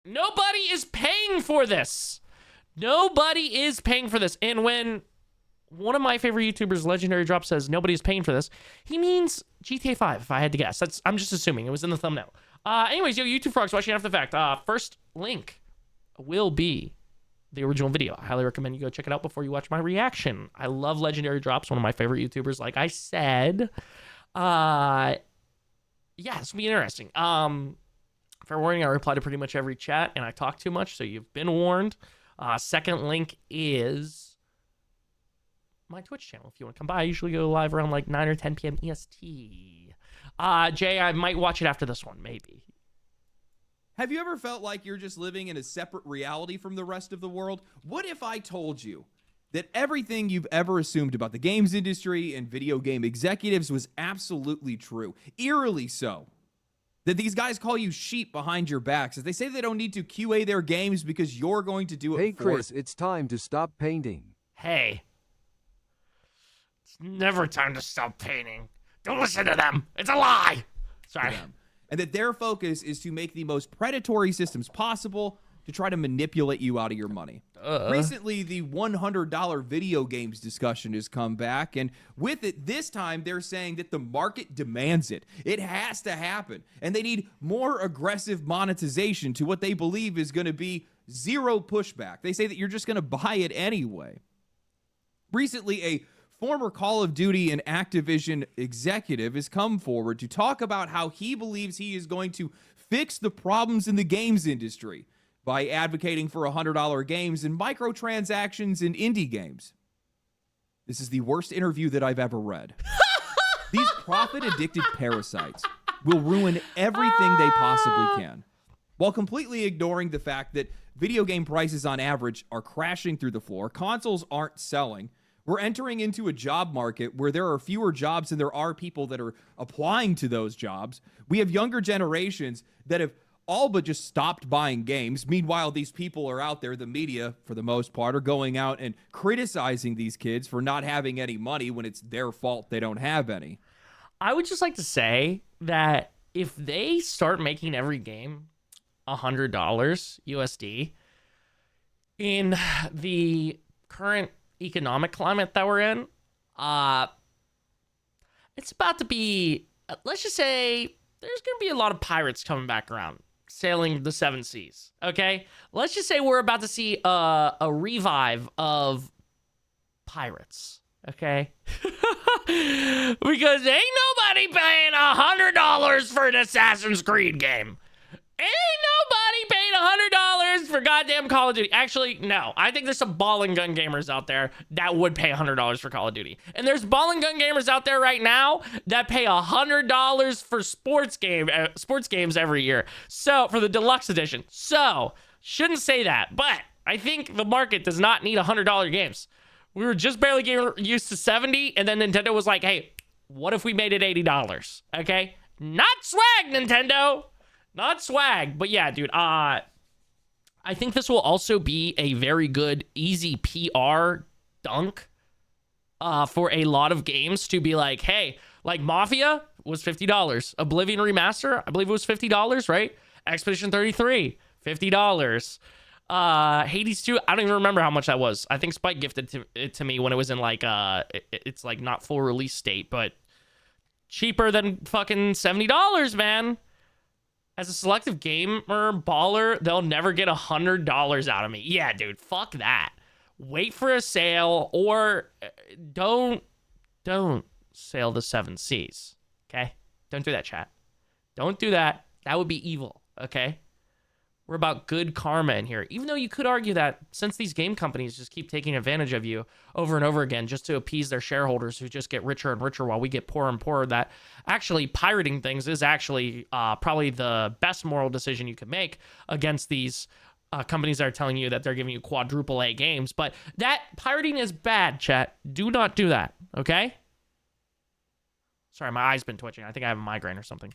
Nobody is paying for this. Nobody is paying for this. And when one of my favorite YouTubers, Legendary Drop, says nobody's paying for this, he means GTA 5, if I had to guess. I'm just assuming. It was in the thumbnail. Anyways, yo, YouTube frogs watching after the fact. First link will be the original video. I highly recommend you go check it out before you watch my reaction. I love Legendary Drops, one of my favorite YouTubers, like I said. Yeah, this will be interesting. Fair warning, I reply to pretty much every chat, and I talk too much, so you've been warned. Second link is my Twitch channel. If you want to come by, I usually go live around like 9 or 10 p.m. EST. Jay, I might watch it after this one, maybe. Have you ever felt like you're just living in a separate reality from the rest of the world? What if I told you that everything you've ever assumed about the games industry and video game executives was absolutely true? Eerily so. That these guys call you sheep behind your backs, as they say they don't need to QA their games because you're going to do it Hey, for Chris, them. it's time to stop painting. Hey. It's never time to stop painting. Don't listen to them. It's a lie. Sorry. And that their focus is to make the most predatory systems possible to try to manipulate you out of your money. Recently, the $100 video games discussion has come back, and with it, this time, they're saying that the market demands it. It has to happen, and they need more aggressive monetization to what they believe is going to be zero pushback. They say that you're just going to buy it anyway. Recently, a former Call of Duty and Activision executive has come forward to talk about how he believes he is going to fix the problems in the games industry by advocating for $100 games and microtransactions in indie games. This is the worst interview that I've ever read. These profit-addicted parasites will ruin everything they possibly can, while completely ignoring the fact that video game prices on average are crashing through the floor, consoles aren't selling. We're entering into a job market where there are fewer jobs than there are people that are applying to those jobs. We have younger generations that have all but just stopped buying games. Meanwhile, these people are out there, the media, for the most part, are going out and criticizing these kids for not having any money when it's their fault they don't have any. I would just like to say that if they start making every game $100 USD in the current economic climate that we're in, it's about to be, let's just say, there's going to be a lot of pirates coming back around, sailing the seven seas, okay? Let's just say we're about to see a revive of pirates, okay? Because ain't nobody paying $100 for an Assassin's Creed game. Ain't nobody paying $100 for goddamn Call of Duty. Actually, no. I think there's some ball and gun gamers out there that would pay $100 for Call of Duty. And there's ball and gun gamers out there right now that pay $100 for sports games every year. So, for the deluxe edition. So, shouldn't say that. But I think the market does not need $100 games. We were just barely getting used to 70, and then Nintendo was like, hey, what if we made it $80? Okay? Not swag, Nintendo. Not swag, but yeah, dude, I think this will also be a very good, easy PR dunk for a lot of games to be like, hey, like Mafia was $50. Oblivion Remaster, I believe it was $50, right? Expedition 33, $50. Hades 2, I don't even remember how much that was. I think Spike gifted it to me when it was in like, it's like not full release state, but cheaper than fucking $70, man. As a selective gamer baller, they'll never get $100 out of me. Yeah, dude, fuck that. Wait for a sale, or don't sail the seven seas, okay? Don't do that, chat. Don't do that. That would be evil, okay? We're about good karma in here. Even though you could argue that since these game companies just keep taking advantage of you over and over again just to appease their shareholders who just get richer and richer while we get poorer and poorer, that actually pirating things is actually probably the best moral decision you could make against these companies that are telling you that they're giving you quadruple A games. But that pirating is bad, chat. Do not do that, okay? Sorry, my eye's been twitching. I think I have a migraine or something.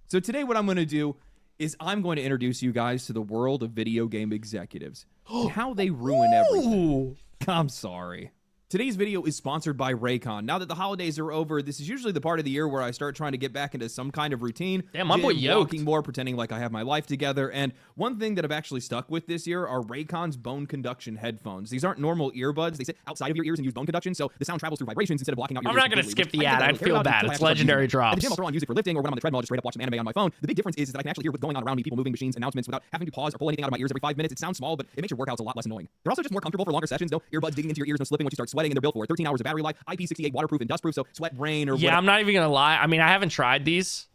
So today what I'm going to do is I'm going to introduce you guys to the world of video game executives and how they ruin everything. I'm sorry. Today's video is sponsored by Raycon. Now that the holidays are over, this is usually the part of the year where I start trying to get back into some kind of routine. Damn, my boy yoked. Walking more, pretending like I have my life together. And one thing that I've actually stuck with this year are Raycon's bone conduction headphones. These aren't normal earbuds. They sit outside of your ears and use bone conduction, so the sound travels through vibrations instead of blocking out your ears. I'm not going to skip the ad. I feel bad. It's legendary drops. At the gym, I'll throw on music for lifting, or when I'm on the treadmill, I'll just straight up watch some anime on my phone. The big difference is that I can actually hear what's going on around me, people moving, machines, announcements, without having to pause or pull anything out of my ears every 5 minutes. It sounds small, but it makes your workouts a lot less annoying. They're also just more comfortable for longer sessions. No earbuds digging into your ears, no slipping once you start sweating, and they're built for 13 hours of battery life, IP68 waterproof and dustproof, so sweat, rain, or yeah, I'm not even gonna lie. I mean, I haven't tried these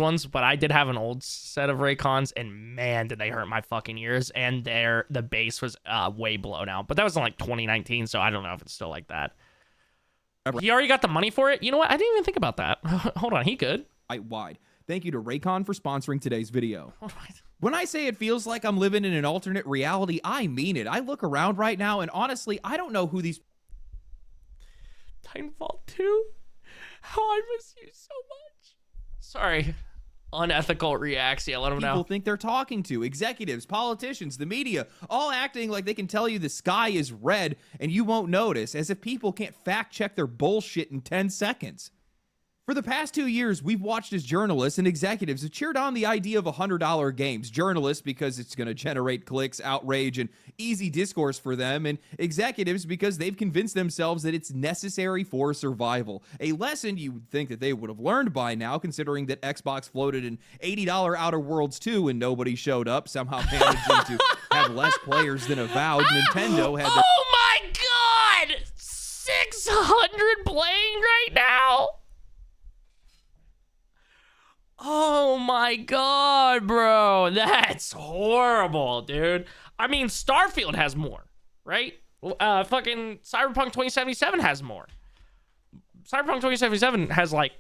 ones, but I did have an old set of Raycons, and man, did they hurt my fucking ears. And the bass was way blown out. But that was in like 2019, so I don't know if it's still like that. He already got the money for it. You know what? I didn't even think about that. Hold on, he could. Wide. Thank you to Raycon for sponsoring today's video. When I say it feels like I'm living in an alternate reality, I mean it. I look around right now, and honestly, I don't know who these... Titanfall 2? How I miss you so much. Sorry. Unethical reacts. Yeah, let them know. People think they're talking to. Executives, politicians, the media, all acting like they can tell you the sky is red and you won't notice, as if people can't fact check their bullshit in 10 seconds. For the past 2 years, we've watched as journalists and executives have cheered on the idea of $100 games. Journalists because it's going to generate clicks, outrage, and easy discourse for them, and executives because they've convinced themselves that it's necessary for survival. A lesson you would think that they would have learned by now, considering that Xbox floated an $80 Outer Worlds 2 and nobody showed up, somehow managing to have less players than Avowed. Nintendo had the... Oh my god! 600 playing right now? Oh my god, bro. That's horrible, dude. I mean, Starfield has more, right? Fucking Cyberpunk 2077 has more. Cyberpunk 2077 has like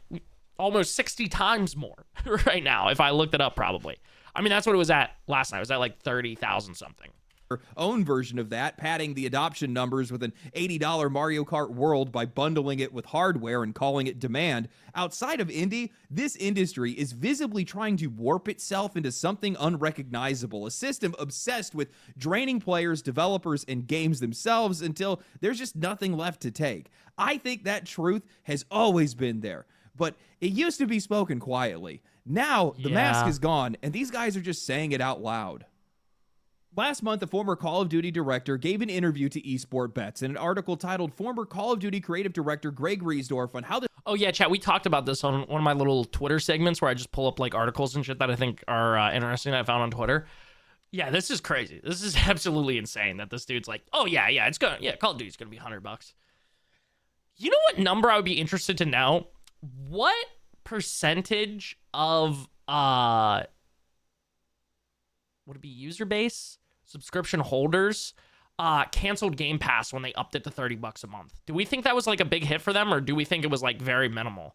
almost 60 times more right now, if I looked it up, probably. I mean, that's what it was at last night. It was at like 30,000 something. Own version of that, padding the adoption numbers with an $80 Mario Kart World by bundling it with hardware and calling it demand. Outside of indie, this industry is visibly trying to warp itself into something unrecognizable, a system obsessed with draining players, developers, and games themselves until there's just nothing left to take. I think that truth has always been there, but it used to be spoken quietly. Now, the mask is gone, and these guys are just saying it out loud. Last month, a former Call of Duty director gave an interview to Esport Bets in an article titled Former Call of Duty Creative Director Greg Riesdorf on how the... Oh yeah, chat, we talked about this on one of my little Twitter segments where I just pull up like articles and shit that I think are interesting that I found on Twitter. Yeah, this is crazy. This is absolutely insane that this dude's like, oh yeah, Call of Duty's gonna be $100. You know what number I would be interested to know? What percentage of would it be user base? Subscription holders canceled Game Pass when they upped it to $30 a month. Do we think that was like a big hit for them, or do we think it was like very minimal?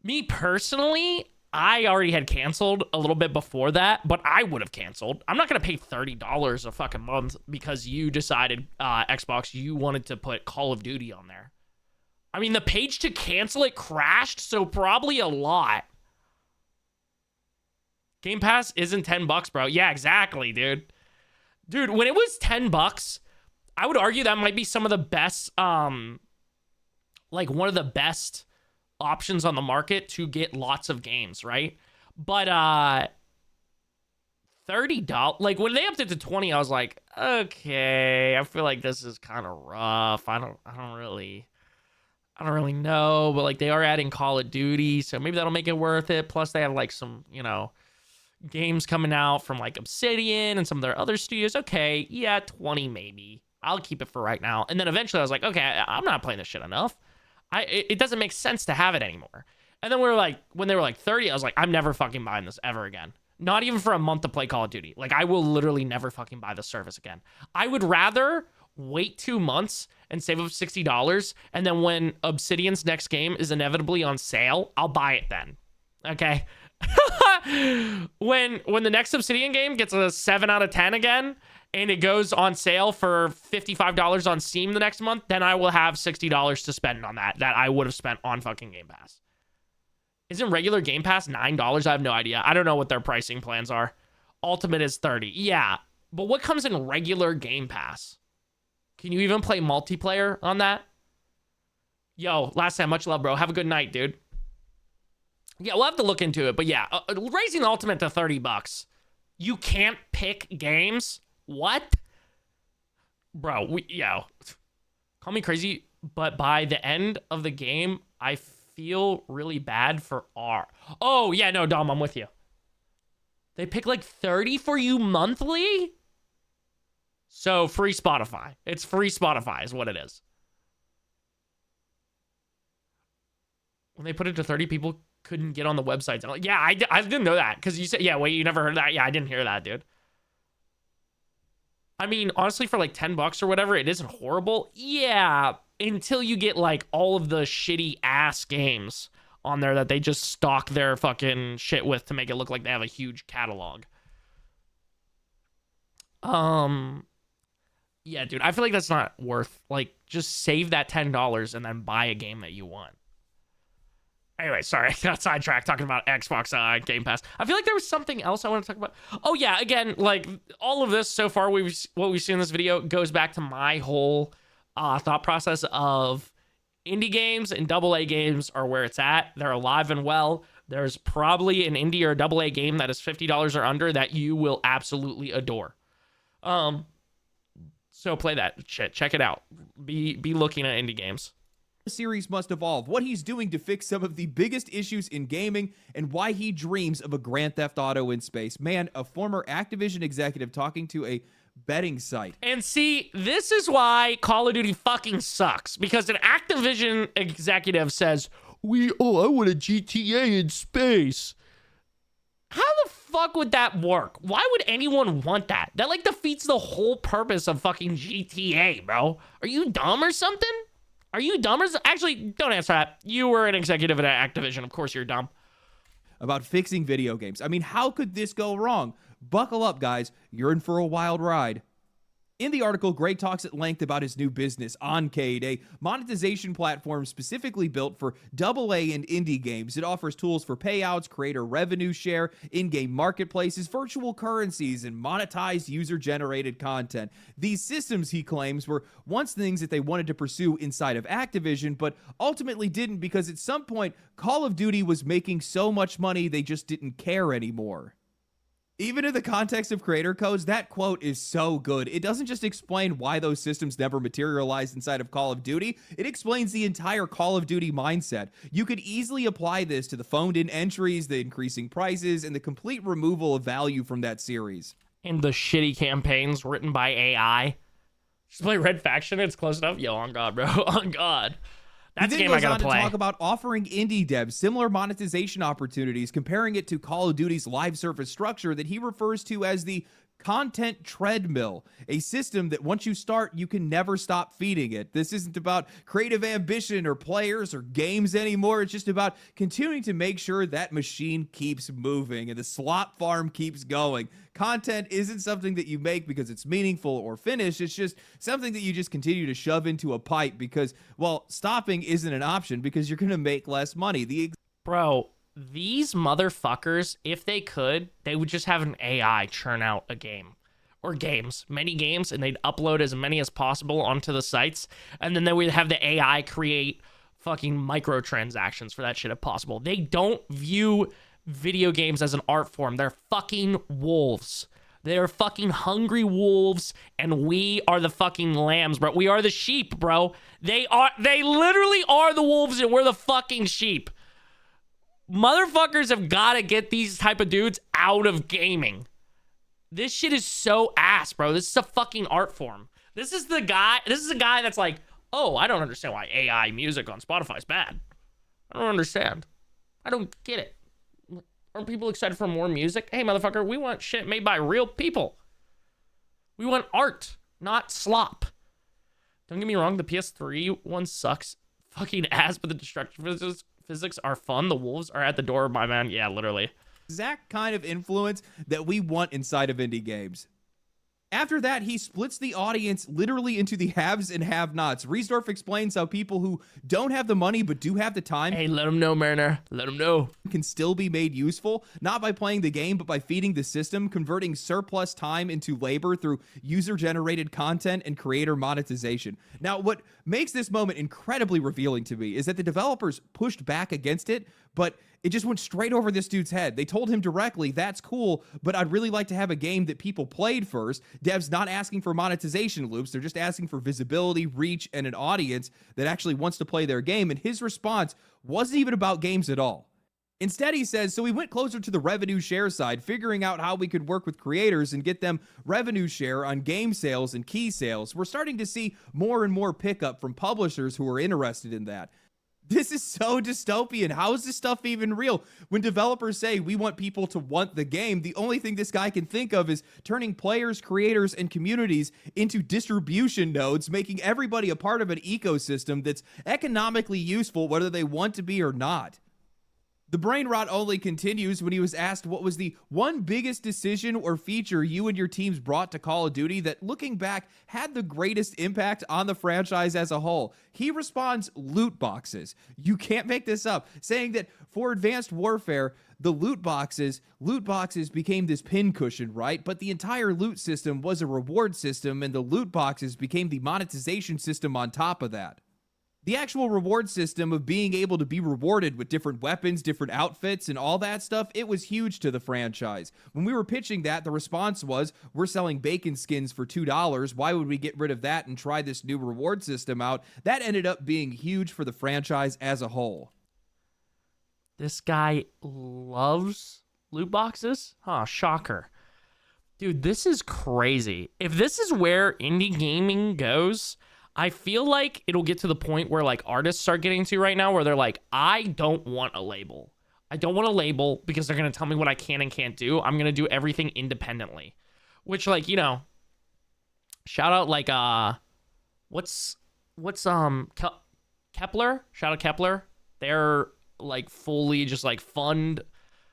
Me personally, I already had canceled a little bit before that, but I would have canceled. I'm not going to pay $30 a fucking month because you decided, Xbox, you wanted to put Call of Duty on there. I mean, the page to cancel it crashed, so probably a lot. Game Pass isn't $10, bro. Yeah, exactly, dude. Dude, when it was $10, I would argue that might be some of the best, like one of the best options on the market to get lots of games, right? But $30, like when they upped it to 20, I was like, okay, I feel like this is kind of rough. I don't really know, but like they are adding Call of Duty, so maybe that'll make it worth it. Plus they have like some, games coming out from like Obsidian and some of their other studios. Okay, yeah, 20 maybe. I'll keep it for right now. And then eventually I was like, okay, I'm not playing this shit enough. It doesn't make sense to have it anymore. And then when they were like 30, I was like, I'm never fucking buying this ever again. Not even for a month to play Call of Duty. Like I will literally never fucking buy this service again. I would rather wait 2 months and save up $60, and then when Obsidian's next game is inevitably on sale, I'll buy it then. Okay? when the next Obsidian game gets a 7 out of 10 again and it goes on sale for $55 on Steam the next month, then I will have $60 to spend on that I would have spent on fucking Game Pass. Isn't regular Game Pass $9? I have no idea. I don't know what their pricing plans are. Ultimate is $30. Yeah, but what comes in regular Game Pass? Can you even play multiplayer on that? Yo, last time, much love, bro. Have a good night, dude. Yeah, we'll have to look into it. But yeah, raising the ultimate to $30. You can't pick games? What? Bro, call me crazy, but by the end of the game, I feel really bad for R. Oh, yeah, no, Dom, I'm with you. They pick like 30 for you monthly? So free Spotify. It's free Spotify is what it is. When they put it to 30, people couldn't get on the websites. Like, yeah, I didn't know that. Because you said, yeah, wait, you never heard that? Yeah, I didn't hear that, dude. I mean, honestly, for like $10 or whatever, it isn't horrible. Yeah, until you get like all of the shitty ass games on there that they just stock their fucking shit with to make it look like they have a huge catalog. Yeah, dude, I feel like that's not worth, like, just save that $10 and then buy a game that you want. Anyway, sorry, I got sidetracked talking about Xbox Game Pass. I feel like there was something else I want to talk about. Oh yeah, again, like all of this so far, what we've seen in this video goes back to my whole thought process of indie games and AA games are where it's at. They're alive and well. There's probably an indie or AA game that is $50 or under that you will absolutely adore. So play that shit. Check it out. Be looking at indie games. The series must evolve, what he's doing to fix some of the biggest issues in gaming, and why he dreams of a Grand Theft Auto in space. Man, a former Activision executive talking to a betting site. And see, this is why Call of Duty fucking sucks. Because an Activision executive says, I want a GTA in space. How the fuck would that work? Why would anyone want that? That like defeats the whole purpose of fucking GTA, bro. Are you dumb or something? Are you dumb or actually, don't answer that. You were an executive at Activision. Of course you're dumb. About fixing video games. I mean, how could this go wrong? Buckle up, guys. You're in for a wild ride. In the article, Greg talks at length about his new business, Oncade, a monetization platform specifically built for AA and indie games. It offers tools for payouts, creator revenue share, in-game marketplaces, virtual currencies, and monetized user-generated content. These systems, he claims, were once things that they wanted to pursue inside of Activision, but ultimately didn't because at some point, Call of Duty was making so much money they just didn't care anymore. Even in the context of creator codes, that quote is so good. It doesn't just explain why those systems never materialized inside of Call of Duty, it explains the entire Call of Duty mindset. You could easily apply this to the phoned-in entries, the increasing prices, and the complete removal of value from that series. And the shitty campaigns written by AI. Just play Red Faction, it's close enough. Yo, on God, bro. On God. That's a game I gotta play. To talk about offering indie devs similar monetization opportunities, comparing it to Call of Duty's live service structure that he refers to as the content treadmill, a system that once you start, you can never stop feeding it. This isn't about creative ambition or players or games anymore. It's just about continuing to make sure that machine keeps moving and the slot farm keeps going. Content isn't something that you make because it's meaningful or finished. It's just something that you just continue to shove into a pipe because, well, stopping isn't an option because you're going to make less money. Bro, these motherfuckers, if they could, they would just have an AI churn out a game. Or games. Many games, and they'd upload as many as possible onto the sites, and then they would have the AI create fucking microtransactions for that shit if possible. They don't view video games as an art form. They're fucking wolves. They're fucking hungry wolves, and we are the fucking lambs, bro. We are the sheep, bro. They literally are the wolves, and we're the fucking sheep. Motherfuckers have got to get these type of dudes out of gaming. This shit is so ass, bro. This is a fucking art form. This is a guy that's like, oh, I don't understand why AI music on Spotify is bad. I don't understand. I don't get it. Aren't people excited for more music? Hey, motherfucker, we want shit made by real people. We want art, not slop. Don't get me wrong, the PS3 one sucks fucking ass, but the destruction physics are fun. The wolves are at the door, my man. Yeah, literally. Exact kind of influence that we want inside of indie games. After that, he splits the audience literally into the haves and have-nots. Riesdorf explains how people who don't have the money but do have the time Hey, let him know, Mariner. Let him know. can still be made useful, not by playing the game, but by feeding the system, converting surplus time into labor through user-generated content and creator monetization. Now, what makes this moment incredibly revealing to me is that the developers pushed back against it, but it just went straight over this dude's head. They told him directly, that's cool, but I'd really like to have a game that people played first. Dev's not asking for monetization loops. They're just asking for visibility, reach, and an audience that actually wants to play their game. And his response wasn't even about games at all. Instead, he says, so we went closer to the revenue share side, figuring out how we could work with creators and get them revenue share on game sales and key sales. We're starting to see more and more pickup from publishers who are interested in that. This is so dystopian. How is this stuff even real? When developers say we want people to want the game, the only thing this guy can think of is turning players, creators, and communities into distribution nodes, making everybody a part of an ecosystem that's economically useful, whether they want to be or not. The brain rot only continues when he was asked what was the one biggest decision or feature you and your teams brought to Call of Duty that, looking back, had the greatest impact on the franchise as a whole. He responds, loot boxes. You can't make this up, saying that for Advanced Warfare, the loot boxes became this pincushion, right? But the entire loot system was a reward system, and the loot boxes became the monetization system on top of that. The actual reward system of being able to be rewarded with different weapons, different outfits, and all that stuff, it was huge to the franchise. When we were pitching that, the response was, we're selling bacon skins for $2. Why would we get rid of that and try this new reward system out? That ended up being huge for the franchise as a whole. This guy loves loot boxes? Huh, shocker. Dude, this is crazy. If this is where indie gaming goes, I feel like it'll get to the point where like artists are getting to right now where they're like, I don't want a label. I don't want a label because they're going to tell me what I can and can't do. I'm going to do everything independently. Which, like, you know, shout out like what's Kepler? Shout out Kepler. They're like fully just like fund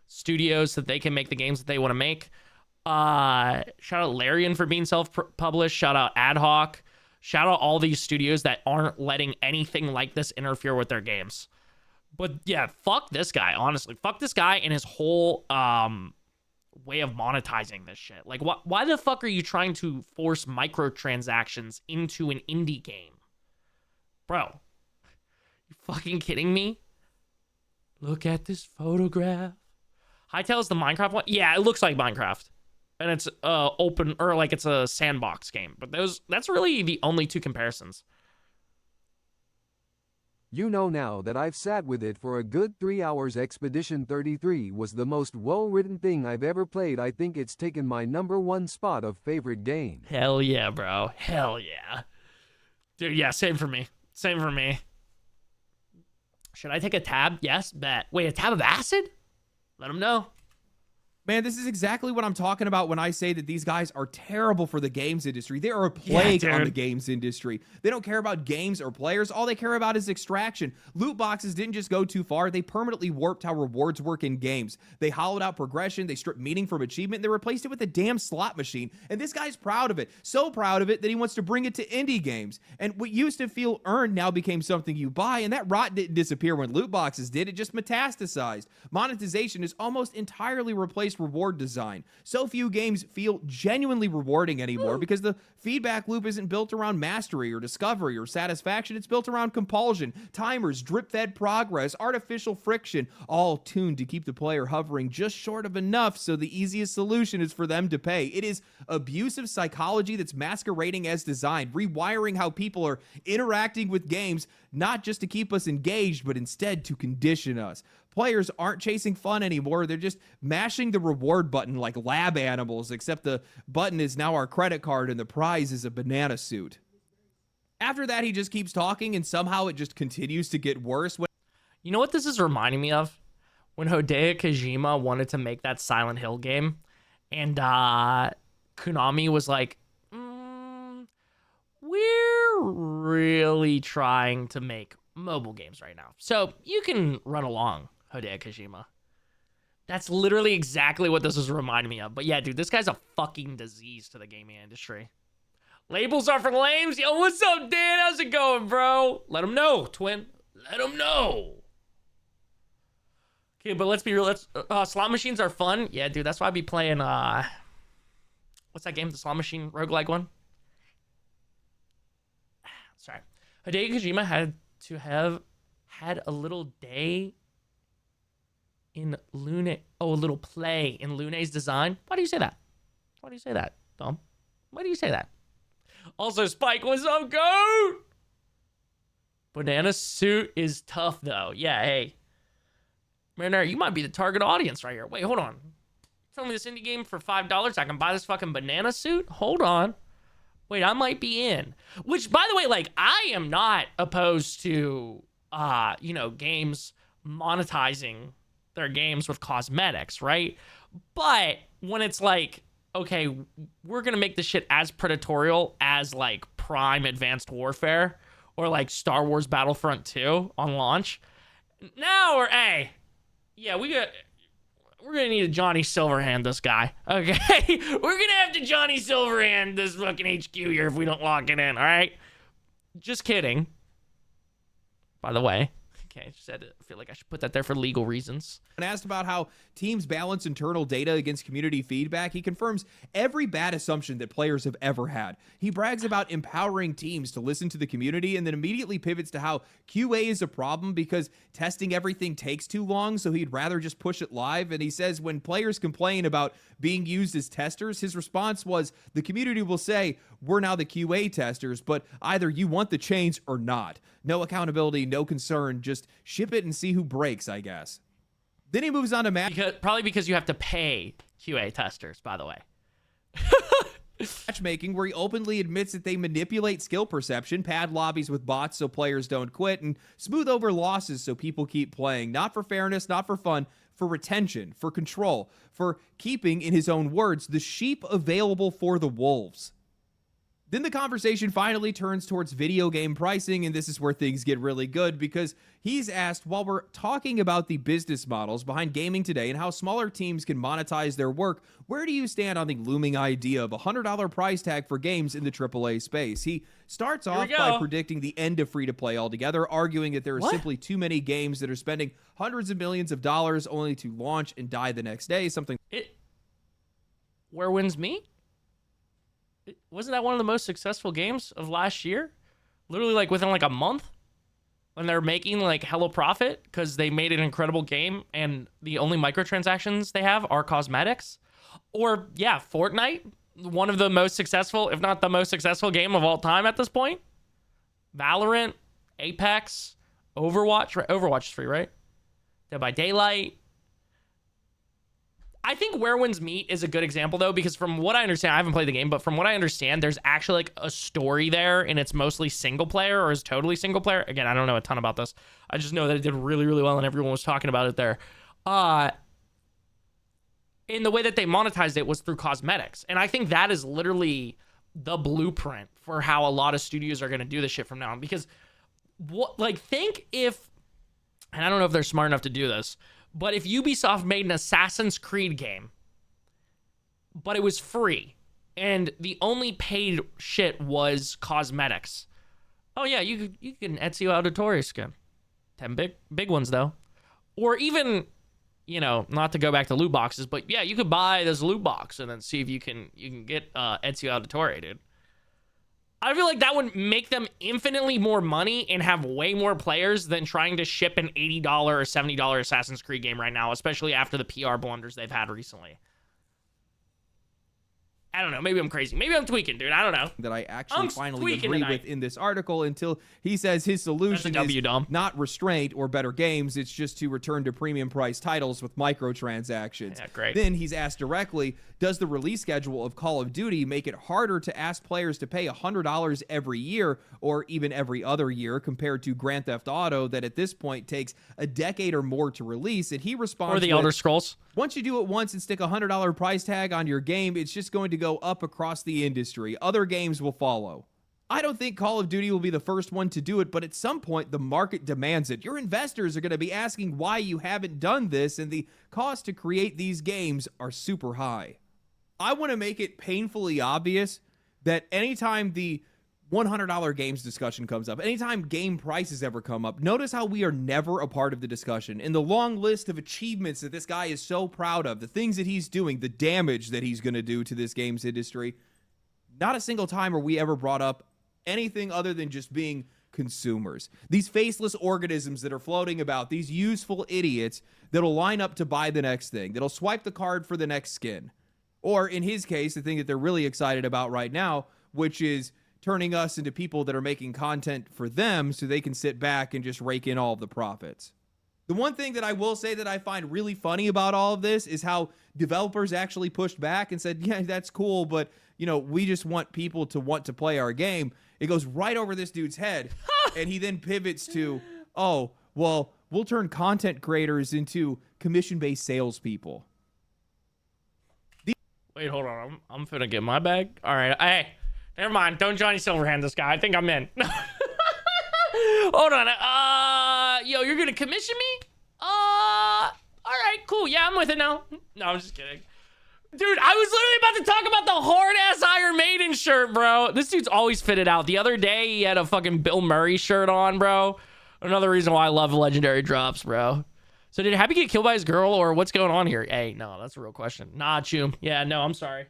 studios so that they can make the games that they want to make. Shout out Larian for being self-published. Shout out Ad Hoc. Shout out all these studios that aren't letting anything like this interfere with their games. But yeah, fuck this guy, honestly. Fuck this guy and his whole way of monetizing this shit. Like, why the fuck are you trying to force microtransactions into an indie game? Bro, you fucking kidding me? Look at this photograph. Hytale is the Minecraft one? Yeah, it looks like Minecraft. And it's open, or like it's a sandbox game. But that's really the only two comparisons. You know now that I've sat with it for a good 3 hours. Expedition 33 was the most well-written thing I've ever played. I think it's taken my #1 spot of favorite game. Hell yeah, bro. Hell yeah. Dude, yeah, same for me. Same for me. Should I take a tab? Yes, bet. Wait, a tab of acid? Let them know. Man, this is exactly what I'm talking about when I say that these guys are terrible for the games industry. They are a plague on the games industry. They don't care about games or players. All they care about is extraction. Loot boxes didn't just go too far. They permanently warped how rewards work in games. They hollowed out progression. They stripped meaning from achievement. And they replaced it with a damn slot machine. And this guy's proud of it. So proud of it that he wants to bring it to indie games. And what used to feel earned now became something you buy. And that rot didn't disappear when loot boxes did. It just metastasized. Monetization is almost entirely replaced reward design. So few games feel genuinely rewarding anymore because the feedback loop isn't built around mastery or discovery or satisfaction. It's built around compulsion, timers, drip-fed progress, artificial friction, all tuned to keep the player hovering just short of enough so the easiest solution is for them to pay. It is abusive psychology that's masquerading as design, rewiring how people are interacting with games, not just to keep us engaged, but instead to condition us. Players aren't chasing fun anymore. They're just mashing the reward button like lab animals, except the button is now our credit card and the prize is a banana suit. After that, he just keeps talking and somehow it just continues to get worse. You know what this is reminding me of? When Hideo Kojima wanted to make that Silent Hill game and Konami was like, we're really trying to make mobile games right now. So you can run along, Hideo Kojima. That's literally exactly what this is reminding me of. But yeah, dude, this guy's a fucking disease to the gaming industry. Labels are for lames. Yo, what's up, Dan? How's it going, bro? Let him know, twin. Let him know. Okay, but let's be real. Slot machines are fun. Yeah, dude, that's why I be playing, what's that game? The slot machine roguelike one? Sorry. Hideo Kojima had to have had a little day in Lune. Oh, a little play in Lune's design. Why do you say that? Why do you say that, Dom? Why do you say that? Also, Spike, what's up, goat? Banana suit is tough, though. Yeah, hey. Mariner, you might be the target audience right here. Wait, hold on. Tell me this indie game for $5, I can buy this fucking banana suit? Hold on. Wait, I might be in. Which, by the way, like, I am not opposed to, games monetizing their games with cosmetics, right? But when it's like, okay, we're going to make this shit as predatorial as, like, Prime Advanced Warfare or, like, Star Wars Battlefront 2 on launch. Now we're, hey, yeah, we're going to need a Johnny Silverhand this guy, okay? We're going to have to Johnny Silverhand this fucking HQ here if we don't lock it in, all right? Just kidding. By the way. Okay, I just had to feel like I should put that there for legal reasons. When asked about how teams balance internal data against community feedback, he confirms every bad assumption that players have ever had. He brags about empowering teams to listen to the community and then immediately pivots to how QA is a problem because testing everything takes too long, so he'd rather just push it live. And he says when players complain about being used as testers, his response was, the community will say, we're now the QA testers, but either you want the change or not. No accountability, no concern, just ship it and see who breaks, I guess. Then he moves on to probably because you have to pay QA testers, by the way. matchmaking, where he openly admits that they manipulate skill perception, pad lobbies with bots so players don't quit, and smooth over losses so people keep playing. Not for fairness, not for fun, for retention, for control, for keeping, in his own words, the sheep available for the wolves. Then the conversation finally turns towards video game pricing, and this is where things get really good because he's asked, while we're talking about the business models behind gaming today and how smaller teams can monetize their work, where do you stand on the looming idea of a $100 price tag for games in the AAA space? He starts off by predicting the end of free-to-play altogether, arguing that there are simply too many games that are spending hundreds of millions of dollars only to launch and die the next day, Where wins me? Wasn't that one of the most successful games of last year? Literally, like, within, like, a month? When they're making, like, hella profit because they made an incredible game and the only microtransactions they have are cosmetics? Or, yeah, Fortnite, one of the most successful, if not the most successful game of all time at this point? Valorant, Apex, Overwatch. Overwatch is free, right? Dead by Daylight. I think Where Winds Meet is a good example, though, because from what I understand, I haven't played the game, but from what I understand, there's actually, like, a story there, and it's mostly single player or is totally single player. Again, I don't know a ton about this. I just know that it did really, really well, and everyone was talking about it there. And the way that they monetized it was through cosmetics. And I think that is literally the blueprint for how a lot of studios are going to do this shit from now on. Because, think if, and I don't know if they're smart enough to do this, but if Ubisoft made an Assassin's Creed game, but it was free, and the only paid shit was cosmetics. Oh yeah, you can Ezio Auditore skin. 10 big ones though. Or even, not to go back to loot boxes, but yeah, you could buy this loot box and then see if you can get Ezio Auditore, dude. I feel like that would make them infinitely more money and have way more players than trying to ship an $80 or $70 Assassin's Creed game right now, especially after the PR blunders they've had recently. I don't know. Maybe I'm crazy. Maybe I'm tweaking, dude. I don't know. That I actually finally agree with in this article until he says his solution is not restraint or better games. It's just to return to premium price titles with microtransactions. Yeah, great. Then he's asked directly, does the release schedule of Call of Duty make it harder to ask players to pay $100 every year or even every other year compared to Grand Theft Auto that at this point takes a decade or more to release? And he responds, or the Elder Scrolls. Once you do it once and stick a $100 price tag on your game, it's just going to go up across the industry. Other games will follow. I don't think Call of Duty will be the first one to do it, but at some point, the market demands it. Your investors are going to be asking why you haven't done this, and the cost to create these games are super high. I want to make it painfully obvious that anytime the $100 games discussion comes up, anytime game prices ever come up, notice how we are never a part of the discussion. In the long list of achievements that this guy is so proud of, the things that he's doing, the damage that he's going to do to this games industry, not a single time are we ever brought up anything other than just being consumers. These faceless organisms that are floating about, these useful idiots that'll line up to buy the next thing, that'll swipe the card for the next skin. Or in his case, the thing that they're really excited about right now, which is turning us into people that are making content for them so they can sit back and just rake in all of the profits. The one thing that I will say that I find really funny about all of this is how developers actually pushed back and said, yeah, that's cool, but we just want people to want to play our game. It goes right over this dude's head, and he then pivots to, oh, well, we'll turn content creators into commission-based salespeople. Wait, hold on. I'm finna get my bag. All right. Hey, never mind. Don't Johnny Silverhand this guy. I think I'm in. Hold on. Yo, you're gonna commission me? All right, cool. Yeah, I'm with it now. No, I'm just kidding. Dude, I was literally about to talk about the hard-ass Iron Maiden shirt, bro. This dude's always fitted out. The other day, he had a fucking Bill Murray shirt on, bro. Another reason why I love legendary drops, bro. So did Happy get killed by his girl, or what's going on here? Hey, no, that's a real question. Nah, Choom. Yeah, no, I'm sorry.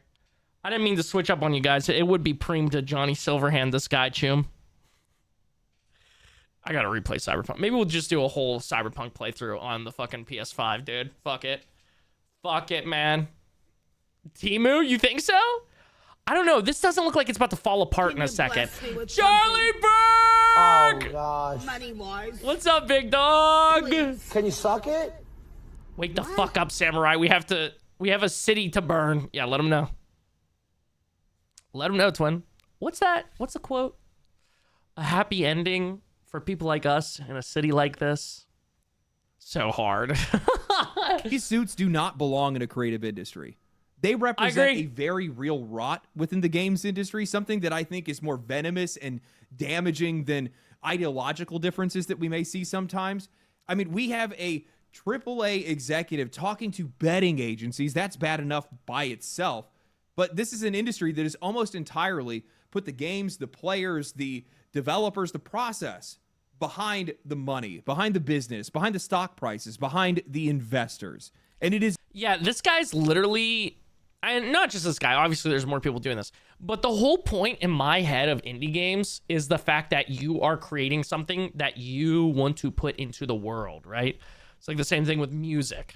I didn't mean to switch up on you guys. It would be preem to Johnny Silverhand, this guy, Choom. I gotta replay Cyberpunk. Maybe we'll just do a whole Cyberpunk playthrough on the fucking PS5, dude. Fuck it. Fuck it, man. Timu, you think so? I don't know. This doesn't look like it's about to fall apart in a second. Charlie Berg! Oh, gosh. Money-wise. What's up, big dog? Please. Can you suck it? Wake the fuck up, Samurai. We have a city to burn. Yeah, let him know. Let him know, twin. What's that? What's the quote? A happy ending for people like us in a city like this. So hard. These suits do not belong in a creative industry. They represent a very real rot within the games industry, something that I think is more venomous and damaging than ideological differences that we may see sometimes. I mean, we have a AAA executive talking to betting agencies. That's bad enough by itself. But this is an industry that has almost entirely put the games, the players, the developers, the process behind the money, behind the business, behind the stock prices, behind the investors. And it is... Yeah, this guy's literally... And not just this guy, obviously there's more people doing this, but the whole point in my head of indie games is the fact that you are creating something that you want to put into the world, right? It's like the same thing with music.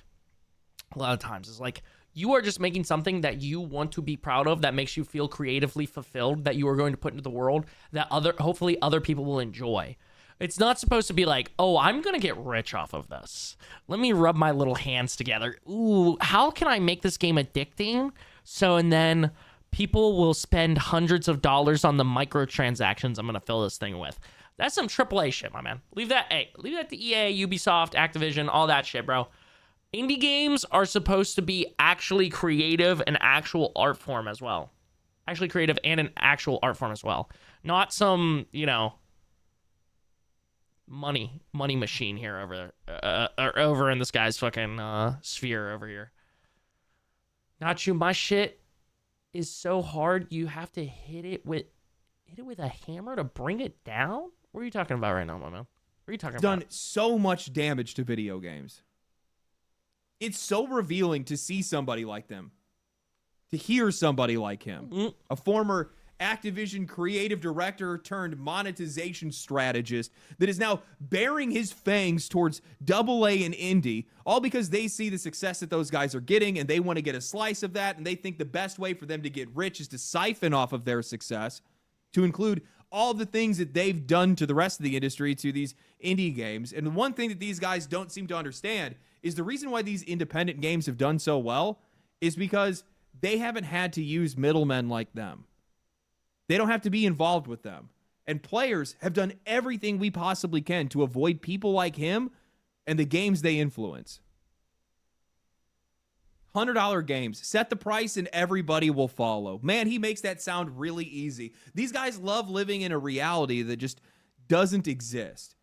A lot of times it's like you are just making something that you want to be proud of, that makes you feel creatively fulfilled, that you are going to put into the world, that hopefully other people will enjoy. It's not supposed to be like, oh, I'm going to get rich off of this. Let me rub my little hands together. Ooh, how can I make this game addicting? And then people will spend hundreds of dollars on the microtransactions I'm going to fill this thing with. That's some AAA shit, my man. Leave that to EA, Ubisoft, Activision, all that shit, bro. Indie games are supposed to be actually creative and actual art form as well. Actually creative and an actual art form as well. Not some, money machine here over in this guy's fucking sphere over here. Not you. My shit is so hard you have to hit it with a hammer to bring it down. What are you talking about right now, my man? What are you talking about? Done so much damage to video games. It's so revealing to see somebody like them, to hear somebody like him, a former Activision creative director turned monetization strategist that is now bearing his fangs towards AA and indie, all because they see the success that those guys are getting and they want to get a slice of that, and they think the best way for them to get rich is to siphon off of their success, to include all the things that they've done to the rest of the industry to these indie games. And the one thing that these guys don't seem to understand is the reason why these independent games have done so well is because they haven't had to use middlemen like them. They don't have to be involved with them. And players have done everything we possibly can to avoid people like him and the games they influence. $100 games. Set the price and everybody will follow. Man, he makes that sound really easy. These guys love living in a reality that just doesn't exist.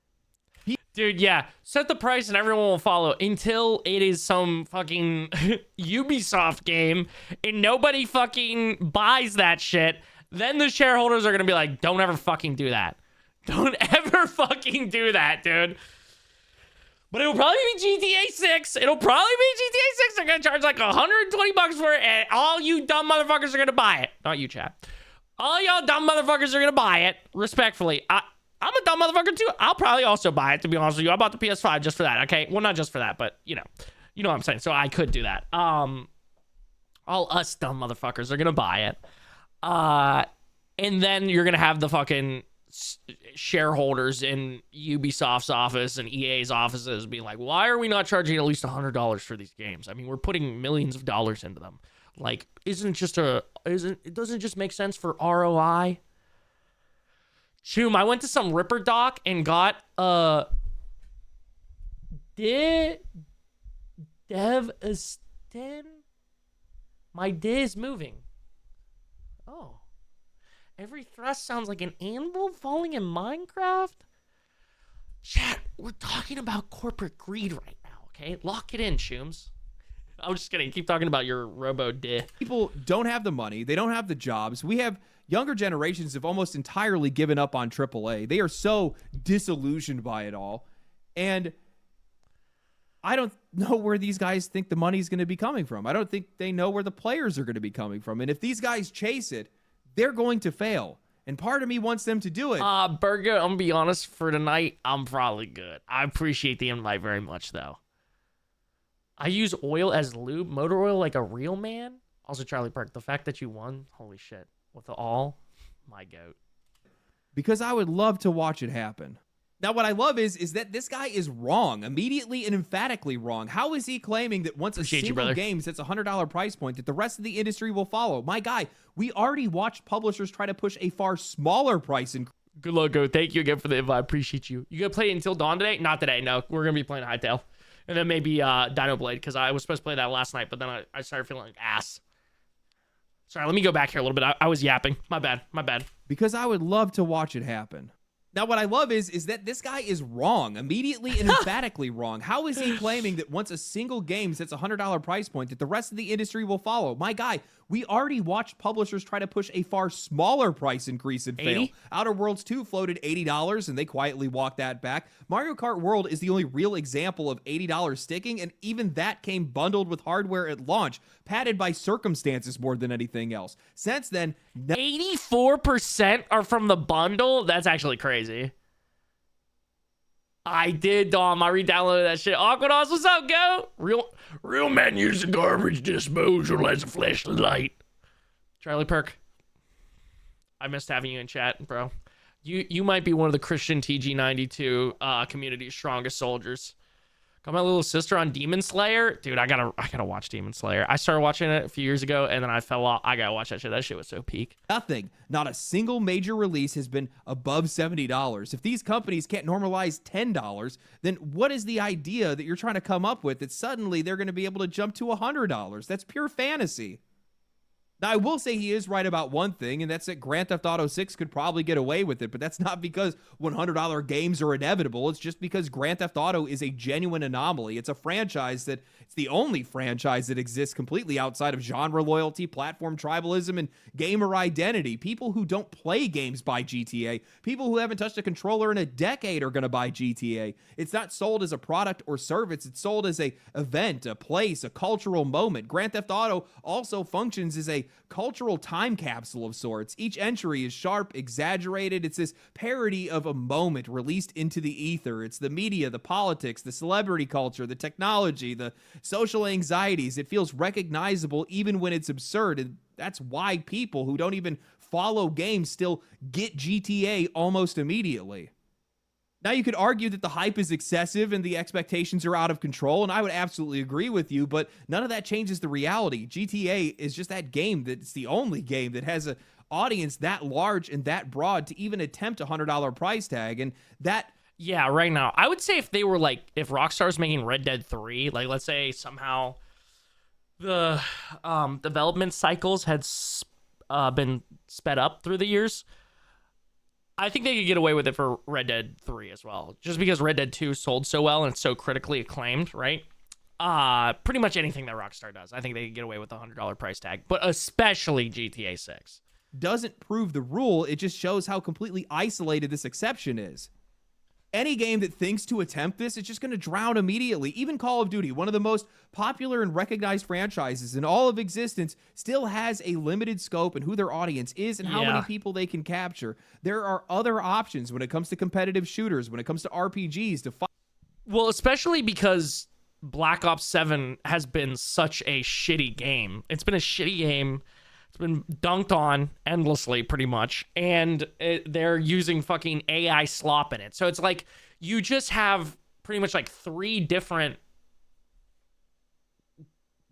Dude, yeah. Set the price and everyone will follow until it is some fucking Ubisoft game and nobody fucking buys that shit. Then the shareholders are going to be like, don't ever fucking do that. Don't ever fucking do that, dude. But it'll probably be GTA 6. It'll probably be GTA 6. They're going to charge like $120 for it, and all you dumb motherfuckers are going to buy it. Not you, chat. All y'all dumb motherfuckers are going to buy it. Respectfully. I'm a dumb motherfucker too. I'll probably also buy it, to be honest with you. I bought the PS5 just for that, okay? Well, not just for that, but, you know what I'm saying. So I could do that. All us dumb motherfuckers are going to buy it. And then you're going to have the fucking shareholders in Ubisoft's office and EA's offices being like, why are we not charging at least $100 for these games? I mean, we're putting millions of dollars into them. Like, it doesn't just make sense for ROI? Choom, I went to some Ripper Doc and got Dev Esten. My D is moving. Oh. Every thrust sounds like an anvil falling in Minecraft? Chat, we're talking about corporate greed right now, okay? Lock it in, Chooms. I'm just kidding. Keep talking about your robo-D. People don't have the money. They don't have the jobs. We have younger generations have almost entirely given up on AAA. They are so disillusioned by it all. And I don't know where these guys think the money's going to be coming from. I don't think they know where the players are going to be coming from. And if these guys chase it, they're going to fail. And part of me wants them to do it. Burger, I'm going to be honest, for tonight, I'm probably good. I appreciate the invite very much, though. I use oil as lube, motor oil like a real man. Also, Charlie Perk, the fact that you won, holy shit. With the all, my goat. Because I would love to watch it happen. Now, what I love is that this guy is wrong, immediately and emphatically wrong. How is he claiming that once a single game sets a $100 price point, that the rest of the industry will follow? My guy, we already watched publishers try to push a far smaller price increase. Good luck, go. Thank you again for the invite. I appreciate you. You gonna play it until dawn today? Not today, no. We're gonna be playing Hightail. And then maybe Dino Blade, because I was supposed to play that last night, but then I started feeling like ass. Sorry, let me go back here a little bit. I was yapping. My bad. Because I would love to watch it happen. Now, what I love is that this guy is wrong, immediately and emphatically wrong. How is he claiming that once a single game sets a $100 price point, that the rest of the industry will follow? My guy, we already watched publishers try to push a far smaller price increase and fail. 80? Outer Worlds 2 floated $80, and they quietly walked that back. Mario Kart World is the only real example of $80 sticking, and even that came bundled with hardware at launch, padded by circumstances more than anything else. Since then, 84% are from the bundle? That's actually crazy. I did, Dom. I re-downloaded that shit. Aquados, what's up, go? Real men use the garbage disposal as a flashlight. Charlie Perk, I missed having you in chat, bro. You might be one of the Christian TG92 community's strongest soldiers. Got my little sister on Demon Slayer. Dude, I gotta watch Demon Slayer. I started watching it a few years ago, and then I fell off. I gotta watch that shit. That shit was so peak. Nothing. Not a single major release has been above $70. If these companies can't normalize $10, then what is the idea that you're trying to come up with that suddenly they're going to be able to jump to $100? That's pure fantasy. Now, I will say he is right about one thing, and that's that Grand Theft Auto 6 could probably get away with it, but that's not because $100 games are inevitable. It's just because Grand Theft Auto is a genuine anomaly. It's a franchise it's the only franchise that exists completely outside of genre loyalty, platform tribalism, and gamer identity. People who don't play games buy GTA. People who haven't touched a controller in a decade are going to buy GTA. It's not sold as a product or service. It's sold as a event, a place, a cultural moment. Grand Theft Auto also functions as a cultural time capsule of sorts. Each entry is sharp, exaggerated. It's this parody of a moment released into the ether. It's the media, the politics, the celebrity culture, the technology, the social anxieties. It feels recognizable even when it's absurd. And that's why people who don't even follow games still get GTA almost immediately. Now, you could argue that the hype is excessive and the expectations are out of control, and I would absolutely agree with you, but none of that changes the reality. GTA is just that game that's the only game that has an audience that large and that broad to even attempt a $100 price tag, and that... Yeah, right now, I would say if Rockstar's making Red Dead 3, like, let's say somehow the development cycles had been sped up through the years, I think they could get away with it for Red Dead 3 as well. Just because Red Dead 2 sold so well and it's so critically acclaimed, right? Pretty much anything that Rockstar does, I think they could get away with a $100 price tag, but especially GTA 6. Doesn't prove the rule, it just shows how completely isolated this exception is. Any game that thinks to attempt this is just going to drown immediately. Even Call of Duty, one of the most popular and recognized franchises in all of existence, still has a limited scope and who their audience is and how many people they can capture. There are other options when it comes to competitive shooters, when it comes to RPGs, to fight. Well, especially because Black Ops 7 has been such a shitty game. It's been a shitty game. It's been dunked on endlessly, pretty much. And they're using fucking AI slop in it. So it's like you just have pretty much like 3 different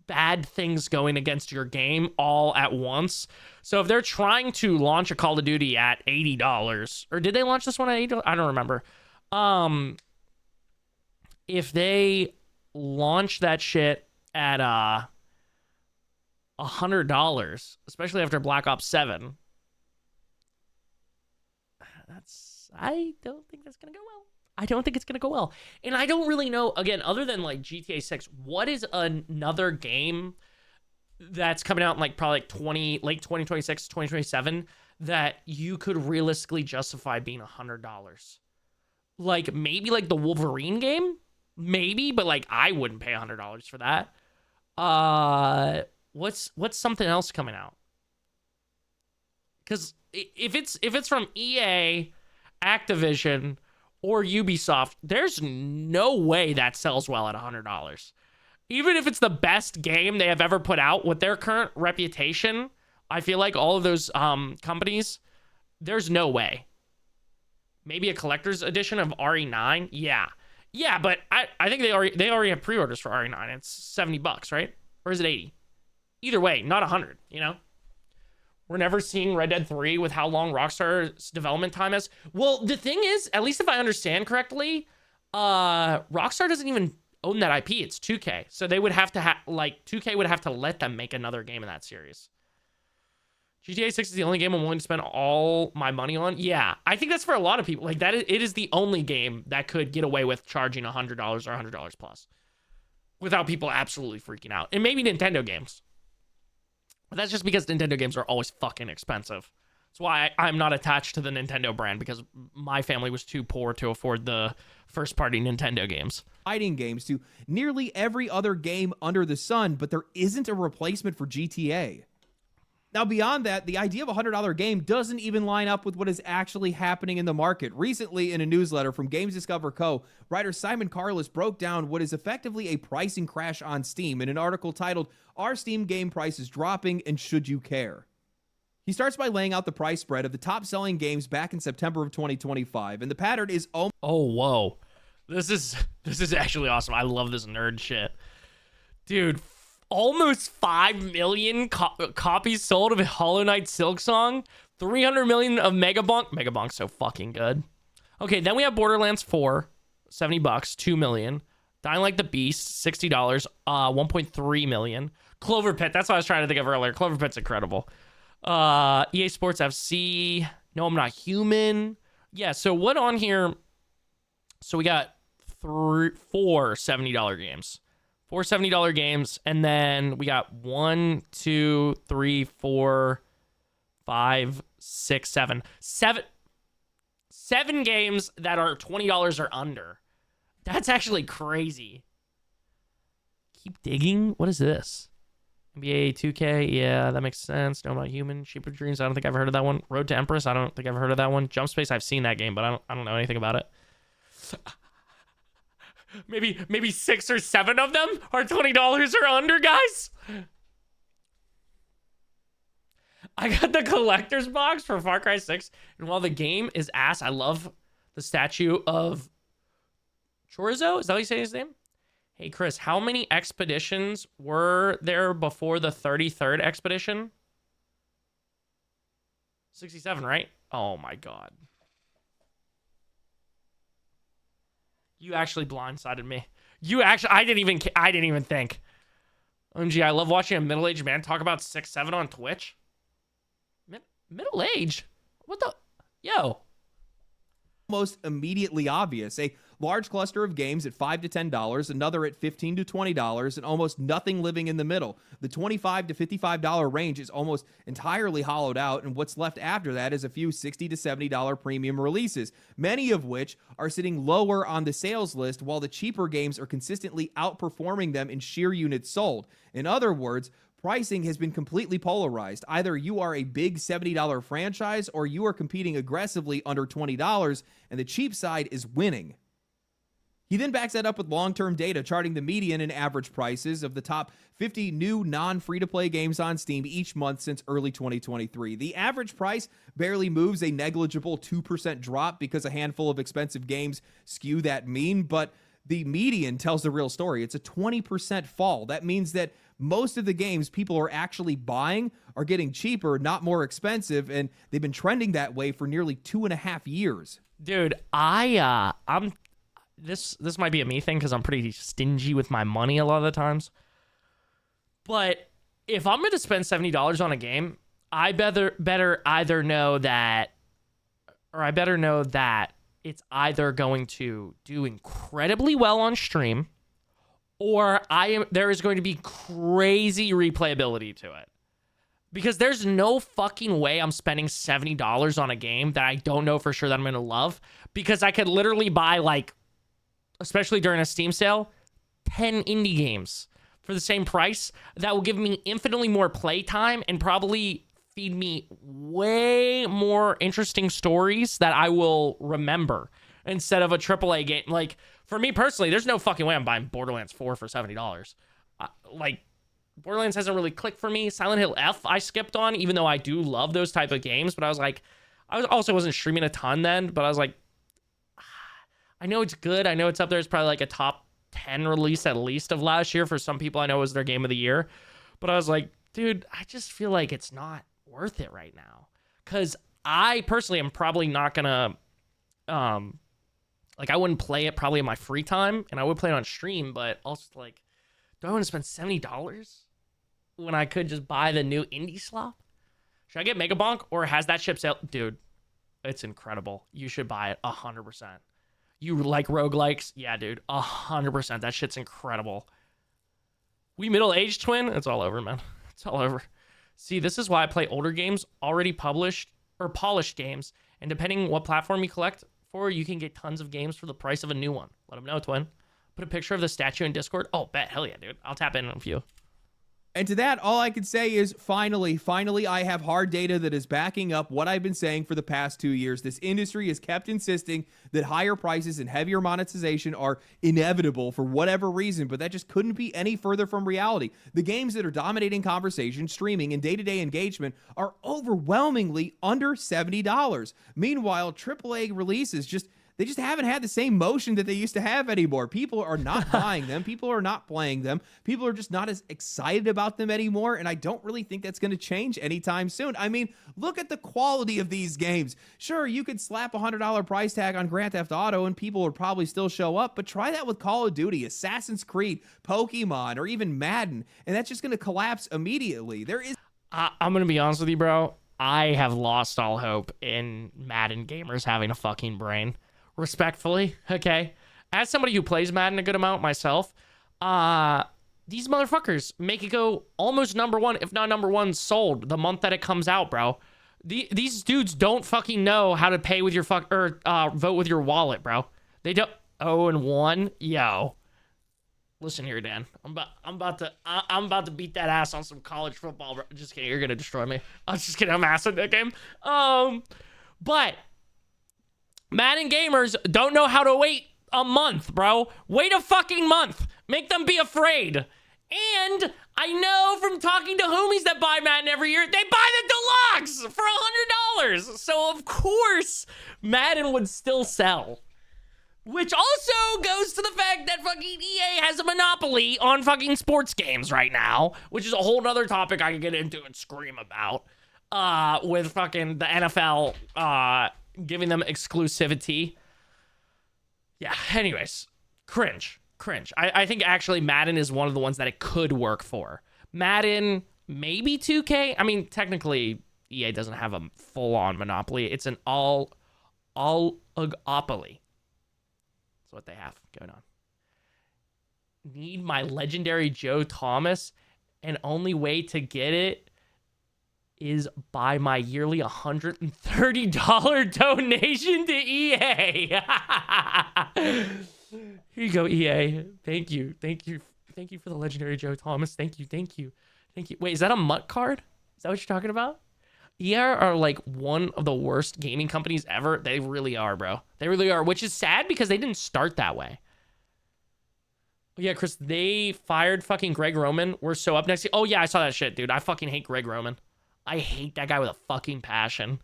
bad things going against your game all at once. So if they're trying to launch a Call of Duty at $80, or did they launch this one at $80? I don't remember. If they launch that shit at $100, especially after Black Ops 7, I don't think that's gonna go well. I don't think it's gonna go well. And I don't really know, again, other than like GTA 6, what is another game that's coming out in like probably like late 2026, 2027 that you could realistically justify being $100? Like maybe like the Wolverine game? Maybe, but like I wouldn't pay $100 for that. What's something else coming out? Because if it's from EA, Activision, or Ubisoft, there's no way that sells well at $100. Even if it's the best game they have ever put out with their current reputation, I feel like all of those companies, there's no way. Maybe a collector's edition of RE9? Yeah, but I think they already have pre-orders for RE9. It's $70, right? Or is it 80? Either way, not 100, you know? We're never seeing Red Dead 3 with how long Rockstar's development time is. Well, the thing is, at least if I understand correctly, Rockstar doesn't even own that IP. It's 2K. So they would have to 2K would have to let them make another game in that series. GTA 6 is the only game I'm willing to spend all my money on. Yeah, I think that's for a lot of people. Like that, it is the only game that could get away with charging $100 or $100 plus without people absolutely freaking out. And maybe Nintendo games. But that's just because Nintendo games are always fucking expensive. That's why I'm not attached to the Nintendo brand, because my family was too poor to afford the first-party Nintendo games. Fighting games to nearly every other game under the sun, but there isn't a replacement for GTA. Now, beyond that, the idea of a $100 game doesn't even line up with what is actually happening in the market. Recently, in a newsletter from Games Discover Co., writer Simon Carless broke down what is effectively a pricing crash on Steam in an article titled, "Are Steam Game Prices Dropping and Should You Care?" He starts by laying out the price spread of the top-selling games back in September of 2025, and the pattern is oh, whoa. This is actually awesome. I love this nerd shit. Dude, almost 5 million copies sold of Hollow Knight Silksong. 300 million of Megabonk. Megabonk's so fucking good. Okay, then we have Borderlands 4, $70, 2 million. Dying Like the Beast, $60, 1.3 million. Clover Pit, that's what I was trying to think of earlier. Clover Pit's incredible. EA Sports FC, No I'm Not Human. Yeah, so what on here? So we got four $70 games. 4 $70 games, and then we got 1, 2, 3, 4, 5, 6, 7. Seven games that are $20 or under. That's actually crazy. Keep digging. What is this? NBA 2K. Yeah, that makes sense. No, I'm Not Human. Shape of Dreams. I don't think I've heard of that one. Road to Empress. I don't think I've heard of that one. Jump Space. I've seen that game, but I don't know anything about it. Maybe 6 or 7 of them are $20 or under, guys. I got the collector's box for Far Cry 6, and while the game is ass, I love the statue of Chorizo. Is that how you say his name? Hey, Chris, how many expeditions were there before the 33rd expedition? 67, right? Oh my God. You actually blindsided me. I didn't even think. OMG, I love watching a middle-aged man talk about 6'7" on Twitch. Middle age? What the? Yo. Almost immediately obvious. A large cluster of games at $5 to $10, another at $15 to $20, and almost nothing living in the middle. The $25 to $55 range is almost entirely hollowed out, and what's left after that is a few $60 to $70 premium releases, many of which are sitting lower on the sales list, while the cheaper games are consistently outperforming them in sheer units sold. In other words, pricing has been completely polarized. Either you are a big $70 franchise or you are competing aggressively under $20, and the cheap side is winning. He then backs that up with long-term data charting the median and average prices of the top 50 new non-free-to-play games on Steam each month since early 2023. The average price barely moves, a negligible 2% drop because a handful of expensive games skew that mean, but the median tells the real story. It's a 20% fall. That means that most of the games people are actually buying are getting cheaper, not more expensive, and they've been trending that way for nearly 2.5 years. Dude, this might be a me thing because I'm pretty stingy with my money a lot of the times. But if I'm going to spend $70 on a game, I better either know that, or I better know that it's either going to do incredibly well on stream, or there is going to be crazy replayability to it. Because there's no fucking way I'm spending $70 on a game that I don't know for sure that I'm going to love. Because I could literally buy, like, especially during a Steam sale, 10 indie games for the same price that will give me infinitely more playtime and probably feed me way more interesting stories that I will remember instead of a AAA game. Like, for me personally, there's no fucking way I'm buying Borderlands 4 for $70. Borderlands hasn't really clicked for me. Silent Hill F I skipped on, even though I do love those type of games. But I was like, also wasn't streaming a ton then, but I was like, I know it's good. I know it's up there. It's probably like a top 10 release at least of last year. For some people, I know it was their game of the year. But I was like, dude, I just feel like it's not worth it right now. Because I personally am probably not going to, I wouldn't play it probably in my free time. And I would play it on stream. But also, like, do I want to spend $70 when I could just buy the new indie slop? Should I get Mega Bonk, or has that ship sale? Dude, it's incredible. You should buy it 100%. You like roguelikes? Yeah, dude, 100%. That shit's incredible. We middle-aged twin? It's all over, man. It's all over. See, this is why I play older games, already published or polished games. And depending what platform you collect for, you can get tons of games for the price of a new one. Let them know, twin. Put a picture of the statue in Discord. Oh, bet. Hell yeah, dude. I'll tap in on a few. And to that, all I can say is finally, I have hard data that is backing up what I've been saying for the past 2 years. This industry has kept insisting that higher prices and heavier monetization are inevitable for whatever reason, but that just couldn't be any further from reality. The games that are dominating conversation, streaming, and day-to-day engagement are overwhelmingly under $70. Meanwhile, AAA releases they just haven't had the same motion that they used to have anymore. People are not buying them. People are not playing them. People are just not as excited about them anymore, and I don't really think that's going to change anytime soon. I mean, look at the quality of these games. Sure, you could slap a $100 price tag on Grand Theft Auto, and people would probably still show up, but try that with Call of Duty, Assassin's Creed, Pokemon, or even Madden, and that's just going to collapse immediately. I'm going to be honest with you, bro. I have lost all hope in Madden gamers having a fucking brain. Respectfully, okay? As somebody who plays Madden a good amount myself, these motherfuckers make it go almost number one, if not number one, sold the month that it comes out, bro. These dudes don't fucking know how to pay with your vote with your wallet, bro. They don't. 0-1, yo. Listen here, Dan. I'm about to beat that ass on some college football, bro. Just kidding. You're gonna destroy me. I was just kidding. I'm ass at that game. But Madden gamers don't know how to wait a month, bro. Wait a fucking month. Make them be afraid. And I know from talking to homies that buy Madden every year, they buy the deluxe for $100. So of course, Madden would still sell. Which also goes to the fact that fucking EA has a monopoly on fucking sports games right now, which is a whole nother topic I could get into and scream about. With fucking the NFL, giving them exclusivity. Yeah, anyways. Cringe. cringe. I think actually Madden is one of the ones that it could work for. Madden, maybe 2K. I mean, technically, EA doesn't have a full-on monopoly. It's an oligopoly. That's what they have going on. Need my legendary Joe Thomas, and only way to get it is by my yearly $130 donation to EA. Here you go, EA. Thank you for the legendary Joe Thomas. Thank you. Wait, is that a MUT card? Is that what you're talking about? EA are like one of the worst gaming companies ever. They really are, bro. They really are, which is sad because they didn't start that way. Yeah, Chris, they fired fucking Greg Roman. We're so up next. Oh, yeah, I saw that shit, dude. I fucking hate Greg Roman. I hate that guy with a fucking passion.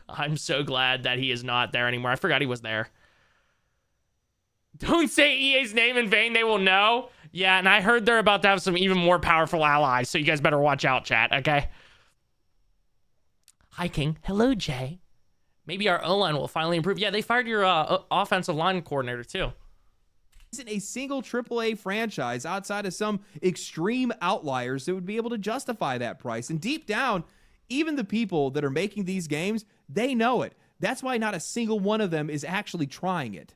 I'm so glad that he is not there anymore. I forgot he was there. Don't say EA's name in vain. They will know. Yeah, and I heard they're about to have some even more powerful allies, so you guys better watch out, chat, okay? Hi, King. Hello, Jay. Maybe our O-line will finally improve. Yeah, they fired your offensive line coordinator, too. Isn't a single AAA franchise outside of some extreme outliers that would be able to justify that price. And deep down, even the people that are making these games, they know it. That's why not a single one of them is actually trying it.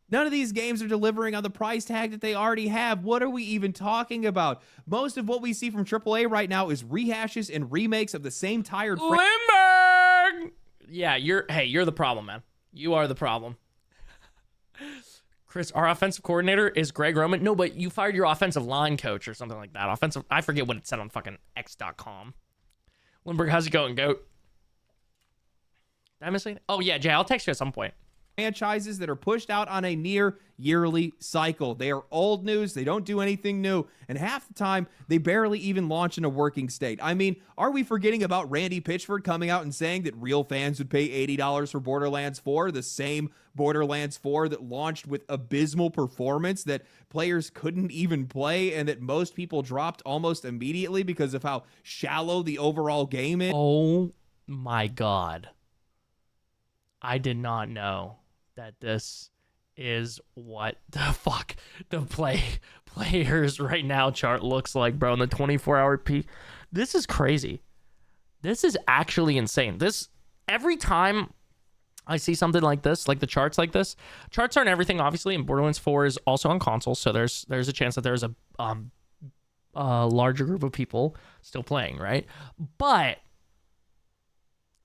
None of these games are delivering on the price tag that they already have. What are we even talking about? Most of what we see from AAA right now is rehashes and remakes of the same tired Limburg! Yeah, you're the problem, man. You are the problem. Chris, our offensive coordinator is Greg Roman. No, but you fired your offensive line coach or something like that. I forget what it said on fucking x.com. Limburg, how's it going, goat? Did I miss anything? Oh, yeah, Jay, I'll text you at some point. Franchises that are pushed out on a near yearly cycle. They are old news. They don't do anything new. And half the time, they barely even launch in a working state. I mean, are we forgetting about Randy Pitchford coming out and saying that real fans would pay $80 for Borderlands 4, the same Borderlands 4 that launched with abysmal performance that players couldn't even play and that most people dropped almost immediately because of how shallow the overall game is? Oh my God. I did not know that this is what the fuck the players right now chart looks like, bro, in the 24-hour peak. This is crazy. This is actually insane. This, every time I see something like this, like the charts like this, charts aren't everything, obviously, and Borderlands 4 is also on console, so there's a chance that there's a larger group of people still playing, right? But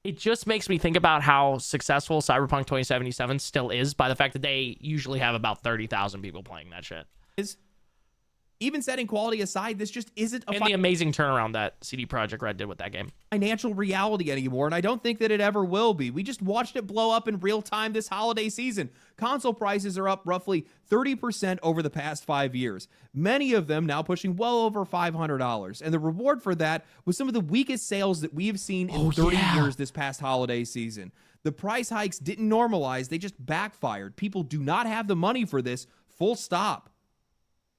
it just makes me think about how successful Cyberpunk 2077 still is by the fact that they usually have about 30,000 people playing that shit. Even setting quality aside, this just isn't a the amazing turnaround that CD Projekt Red did with that game. Financial reality anymore, and I don't think that it ever will be. We just watched it blow up in real time this holiday season. Console prices are up roughly 30% over the past 5 years. Many of them now pushing well over $500. And the reward for that was some of the weakest sales that we have seen in 30 years this past holiday season. The price hikes didn't normalize, they just backfired. People do not have the money for this, full stop.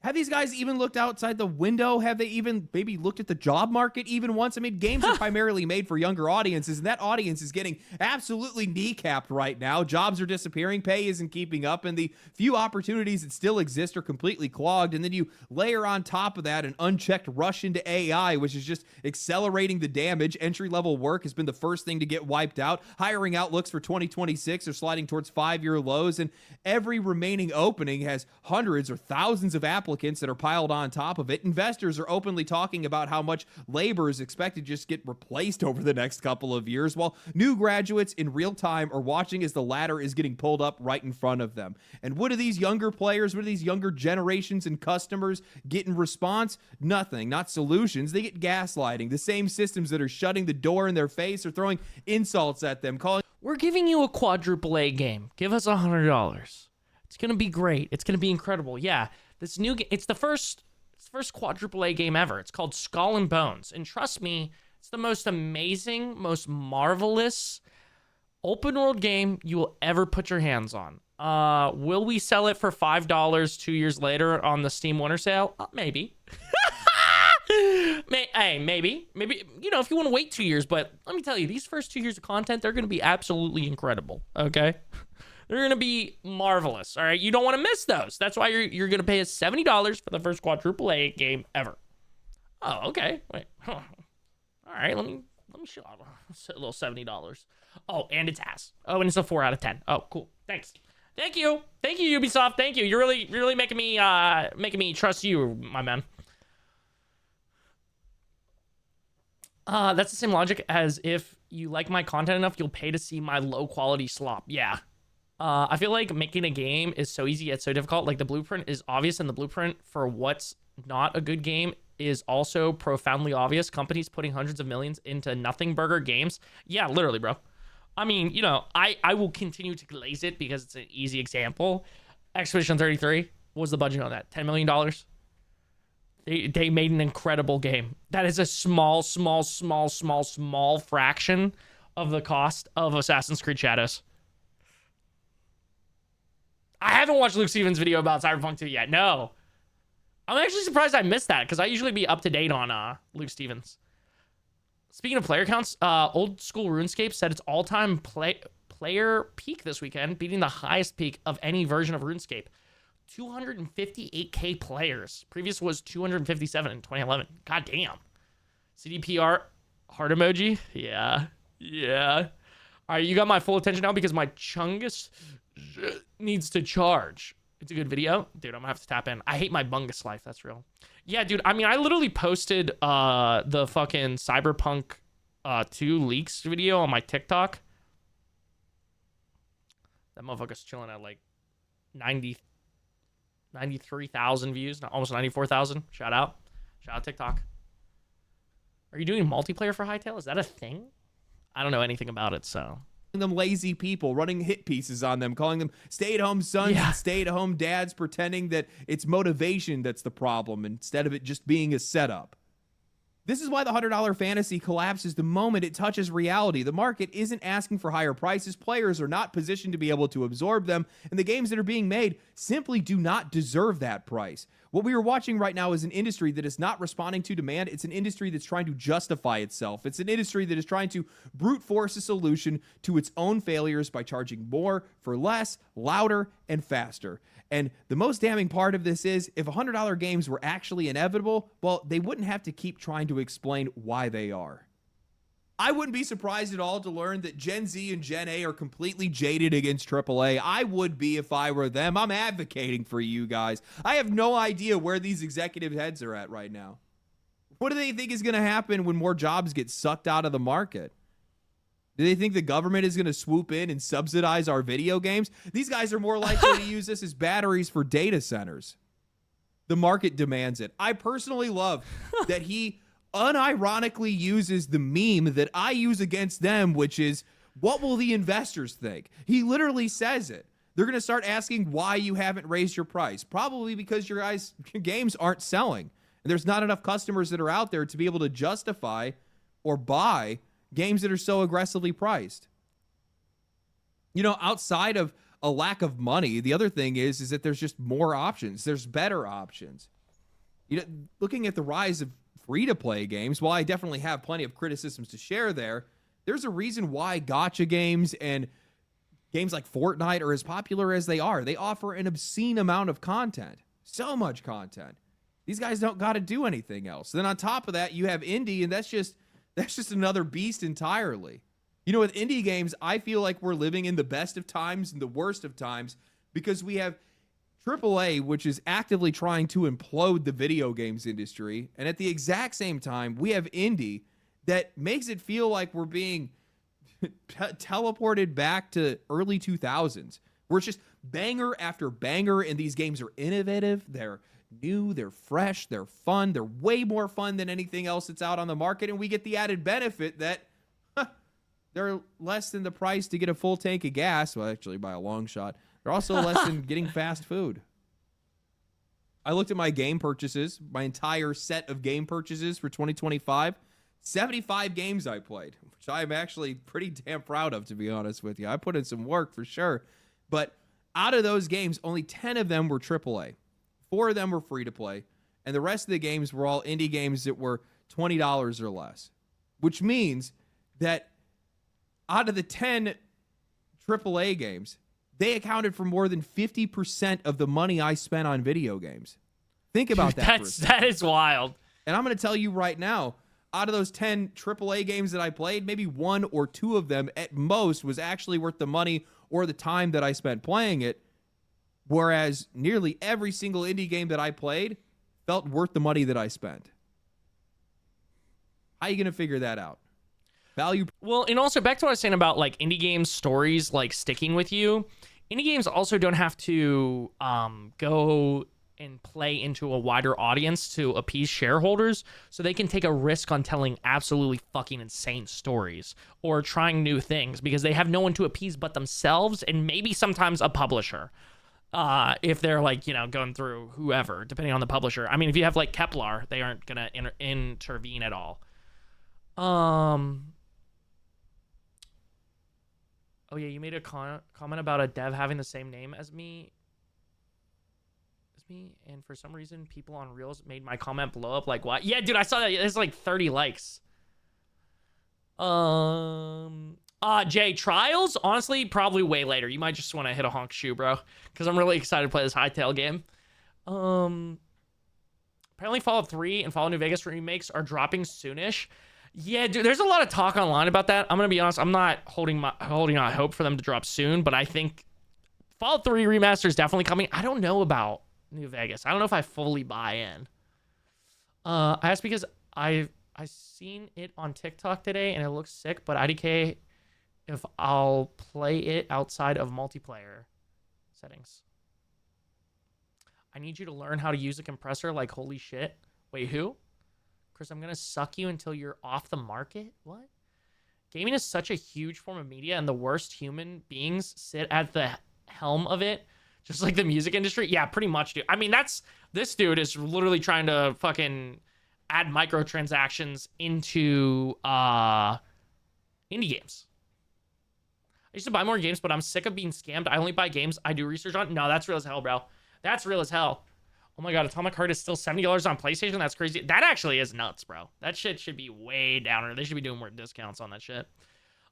Have these guys even looked outside the window? Have they even maybe looked at the job market even once? I mean, games are primarily made for younger audiences, and that audience is getting absolutely kneecapped right now. Jobs are disappearing, pay isn't keeping up, and the few opportunities that still exist are completely clogged. And then you layer on top of that an unchecked rush into AI, which is just accelerating the damage. Entry-level work has been the first thing to get wiped out. Hiring outlooks for 2026 are sliding towards 5-year lows, and every remaining opening has hundreds or thousands of applicants that are piled on top of it. Investors are openly talking about how much labor is expected to just get replaced over the next couple of years, while new graduates in real time are watching as the ladder is getting pulled up right in front of them. And what do these younger players, what do these younger generations and customers get in response? Nothing, not solutions. They get gaslighting. The same systems that are shutting the door in their face are throwing insults at them, calling, "We're giving you a quadruple-A game. Give us $100. It's going to be great. It's going to be incredible." Yeah. This new game, it's the first quadruple-A game ever. It's called Skull and Bones. And trust me, it's the most amazing, most marvelous open world game you will ever put your hands on. Will we sell it for $5 2 years later on the Steam Winter Sale? Maybe. Maybe. You know, if you want to wait 2 years. But let me tell you, these first 2 years of content, they're going to be absolutely incredible. Okay? They're going to be marvelous. All right. You don't want to miss those. That's why you're going to pay us $70 for the first quadruple A game ever. Oh, okay. Wait. Huh. All right. Let me show a little $70. Oh, and it's ass. Oh, and it's a 4 out of 10. Oh, cool. Thanks. Thank you, Ubisoft. Thank you. You're really making me trust you, my man. That's the same logic as if you like my content enough, you'll pay to see my low quality slop. Yeah. I feel like making a game is so easy yet so difficult. Like the blueprint is obvious, and the blueprint for what's not a good game is also profoundly obvious. Companies putting hundreds of millions into nothing burger games. Yeah, literally, bro. I mean, you know, I will continue to glaze it because it's an easy example. Expedition 33, what was the budget on that? $10 million? They made an incredible game. That is a small fraction of the cost of Assassin's Creed Shadows. I haven't watched Luke Stevens' video about Cyberpunk 2 yet. No. I'm actually surprised I missed that because I usually be up to date on Luke Stevens. Speaking of player counts, old school RuneScape set its all-time player peak this weekend, beating the highest peak of any version of RuneScape. 258K players. Previous was 257 in 2011. God damn. CDPR heart emoji. Yeah. All right, you got my full attention now because my Chungus needs to charge. It's a good video. Dude, I'm gonna have to tap in. I hate my bungus life. That's real. Yeah, dude. I mean, I literally posted the fucking Cyberpunk 2 leaks video on my TikTok. That motherfucker's chilling at like 93,000 views, almost 94,000. Shout out TikTok. Are you doing multiplayer for Hytale? Is that a thing? I don't know anything about it, so. Them lazy people, running hit pieces on them, calling them stay-at-home sons and stay-at-home dads, pretending that it's motivation that's the problem instead of it just being a setup. This is why the $100 fantasy collapses the moment it touches reality. The market isn't asking for higher prices, players are not positioned to be able to absorb them, and the games that are being made simply do not deserve that price. What we are watching right now is an industry that is not responding to demand. It's an industry that's trying to justify itself. It's an industry that is trying to brute force a solution to its own failures by charging more for less, louder, and faster. And the most damning part of this is, if $100 games were actually inevitable, well, they wouldn't have to keep trying to explain why they are. I wouldn't be surprised at all to learn that Gen Z and Gen A are completely jaded against AAA. I would be if I were them. I'm advocating for you guys. I have no idea where these executive heads are at right now. What do they think is going to happen when more jobs get sucked out of the market? Do they think the government is going to swoop in and subsidize our video games? These guys are more likely to use this as batteries for data centers. The market demands it. I personally love that he unironically uses the meme that I use against them, which is, what will the investors think? He literally says it. They're going to start asking why you haven't raised your price. Probably because your games aren't selling. And there's not enough customers that are out there to be able to justify or buy games that are so aggressively priced. You know, outside of a lack of money, the other thing is that there's just more options. There's better options. You know, looking at the rise of free-to-play games, while I definitely have plenty of criticisms to share there, there's a reason why gacha games and games like Fortnite are as popular as they are. They offer an obscene amount of content. So much content. These guys don't got to do anything else. Then on top of that, you have indie, and that's just another beast entirely. You know, with indie games, I feel like we're living in the best of times and the worst of times because we have AAA, which is actively trying to implode the video games industry. And at the exact same time, we have indie that makes it feel like we're being teleported back to early 2000s, where it's just banger after banger, and these games are innovative, they're new, they're fresh, they're fun, they're way more fun than anything else that's out on the market, and we get the added benefit that they're less than the price to get a full tank of gas. Well, actually, by a long shot. They're also less than getting fast food. I looked at my game purchases, my entire set of game purchases for 2025. 75 games I played, which I'm actually pretty damn proud of, to be honest with you. I put in some work for sure. But out of those games, only 10 of them were AAA. 4 of them were free to play. And the rest of the games were all indie games that were $20 or less. Which means that out of the 10 AAA games, they accounted for more than 50% of the money I spent on video games. Think about that. That is wild. And I'm going to tell you right now, out of those 10 AAA games that I played, maybe 1 or 2 of them at most was actually worth the money or the time that I spent playing it. Whereas nearly every single indie game that I played felt worth the money that I spent. How are you going to figure that out? Value. Well, and also back to what I was saying about like indie games stories like sticking with you. Indie games also don't have to go and play into a wider audience to appease shareholders, so they can take a risk on telling absolutely fucking insane stories or trying new things because they have no one to appease but themselves and maybe sometimes a publisher. If they're like, you know, going through whoever, depending on the publisher. I mean, if you have like Kepler, they aren't gonna intervene at all. Oh yeah, you made a comment about a dev having the same name as me. And for some reason, people on Reels made my comment blow up. Like, what? Yeah, dude, I saw that. It's like 30 likes. Jay, Trials? Honestly, probably way later. You might just want to hit a honk shoe, bro. Because I'm really excited to play this Hytale game. Apparently Fallout 3 and Fallout New Vegas remakes are dropping soonish. Yeah, dude, there's a lot of talk online about that. I'm going to be honest. I'm not holding out hope for them to drop soon, but I think Fallout 3 remaster is definitely coming. I don't know about New Vegas. I don't know if I fully buy in. I asked because I seen it on TikTok today and it looks sick, but IDK if I'll play it outside of multiplayer settings. I need you to learn how to use a compressor. Like, holy shit. Wait, who? Chris, I'm going to suck you until you're off the market? What? Gaming is such a huge form of media and the worst human beings sit at the helm of it. Just like the music industry. Yeah, pretty much, dude. I mean, this dude is literally trying to fucking add microtransactions into indie games. I used to buy more games, but I'm sick of being scammed. I only buy games I do research on. No, that's real as hell, bro. That's real as hell. Oh my God, Atomic Heart is still $70 on PlayStation? That's crazy. That actually is nuts, bro. That shit should be way down. They should be doing more discounts on that shit.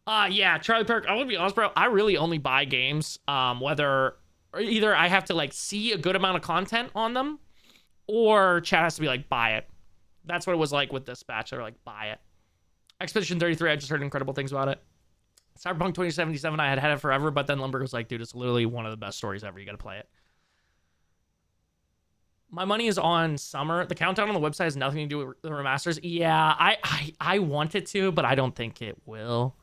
Yeah, Charlie Perk, I want to be honest, bro. I really only buy games whether either I have to like see a good amount of content on them or chat has to be like, buy it. That's what it was like with Dispatch. They're like, buy it. Expedition 33, I just heard incredible things about it. Cyberpunk 2077, I had it forever, but then Lumberg was like, dude, it's literally one of the best stories ever. You got to play it. My money is on Summer. The countdown on the website has nothing to do with the remasters. Yeah, I want it to, but I don't think it will.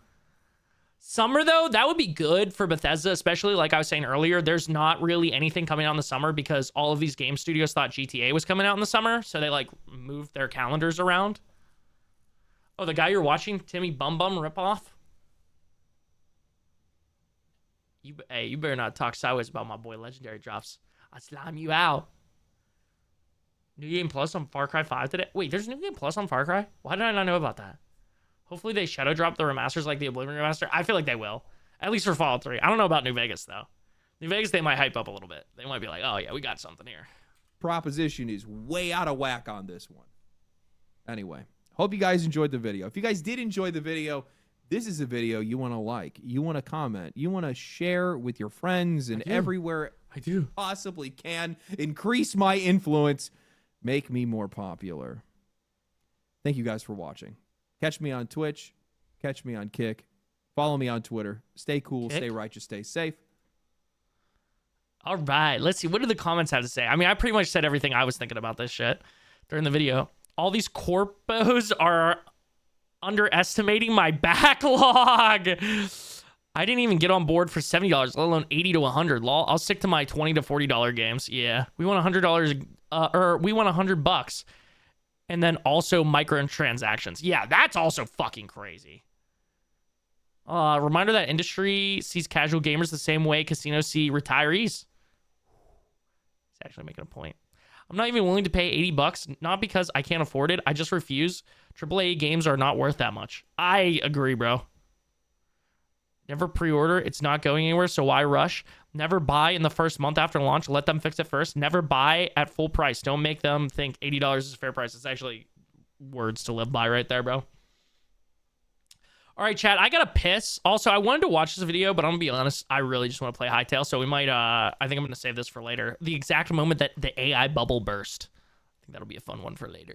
Summer, though, that would be good for Bethesda, especially like I was saying earlier. There's not really anything coming out in the summer because all of these game studios thought GTA was coming out in the summer, so they like moved their calendars around. Oh, the guy you're watching, Timmy Bum Bum ripoff? Hey, you better not talk sideways about my boy Legendary Drops. I'll slime you out. New Game Plus on Far Cry 5 today? Wait, there's New Game Plus on Far Cry? Why did I not know about that? Hopefully they shadow drop the remasters like the Oblivion remaster. I feel like they will. At least for Fallout 3. I don't know about New Vegas, though. New Vegas, they might hype up a little bit. They might be like, oh, yeah, we got something here. Proposition is way out of whack on this one. Anyway, hope you guys enjoyed the video. If you guys did enjoy the video, this is a video you want to like. You want to comment. You want to share with your friends and everywhere I do possibly can. Increase my influence. Make me more popular. Thank you guys for watching. Catch me on Twitch. Catch me on Kick. Follow me on Twitter. Stay cool, Kick? Stay righteous, stay safe. All right, let's see. What do the comments have to say? I mean, I pretty much said everything I was thinking about this shit during the video. All these corpos are underestimating my backlog. I didn't even get on board for $70, let alone $80 to $100. Lol. I'll stick to my $20 to $40 games. Yeah, we want $100, or we want $100. And then also microtransactions. Yeah, that's also fucking crazy. Reminder that industry sees casual gamers the same way casinos see retirees. He's actually making a point. I'm not even willing to pay $80, not because I can't afford it. I just refuse. AAA games are not worth that much. I agree, bro. Never pre-order. It's not going anywhere, so why rush? Never buy in the first month after launch. Let them fix it first. Never buy at full price. Don't make them think $80 is a fair price. It's actually words to live by right there, bro. All right, chat, I gotta piss. Also, I wanted to watch this video, but I'm gonna be honest, I really just want to play Hytale, so we might, I think I'm gonna save this for later. The exact moment that the AI bubble burst. I think that'll be a fun one for later.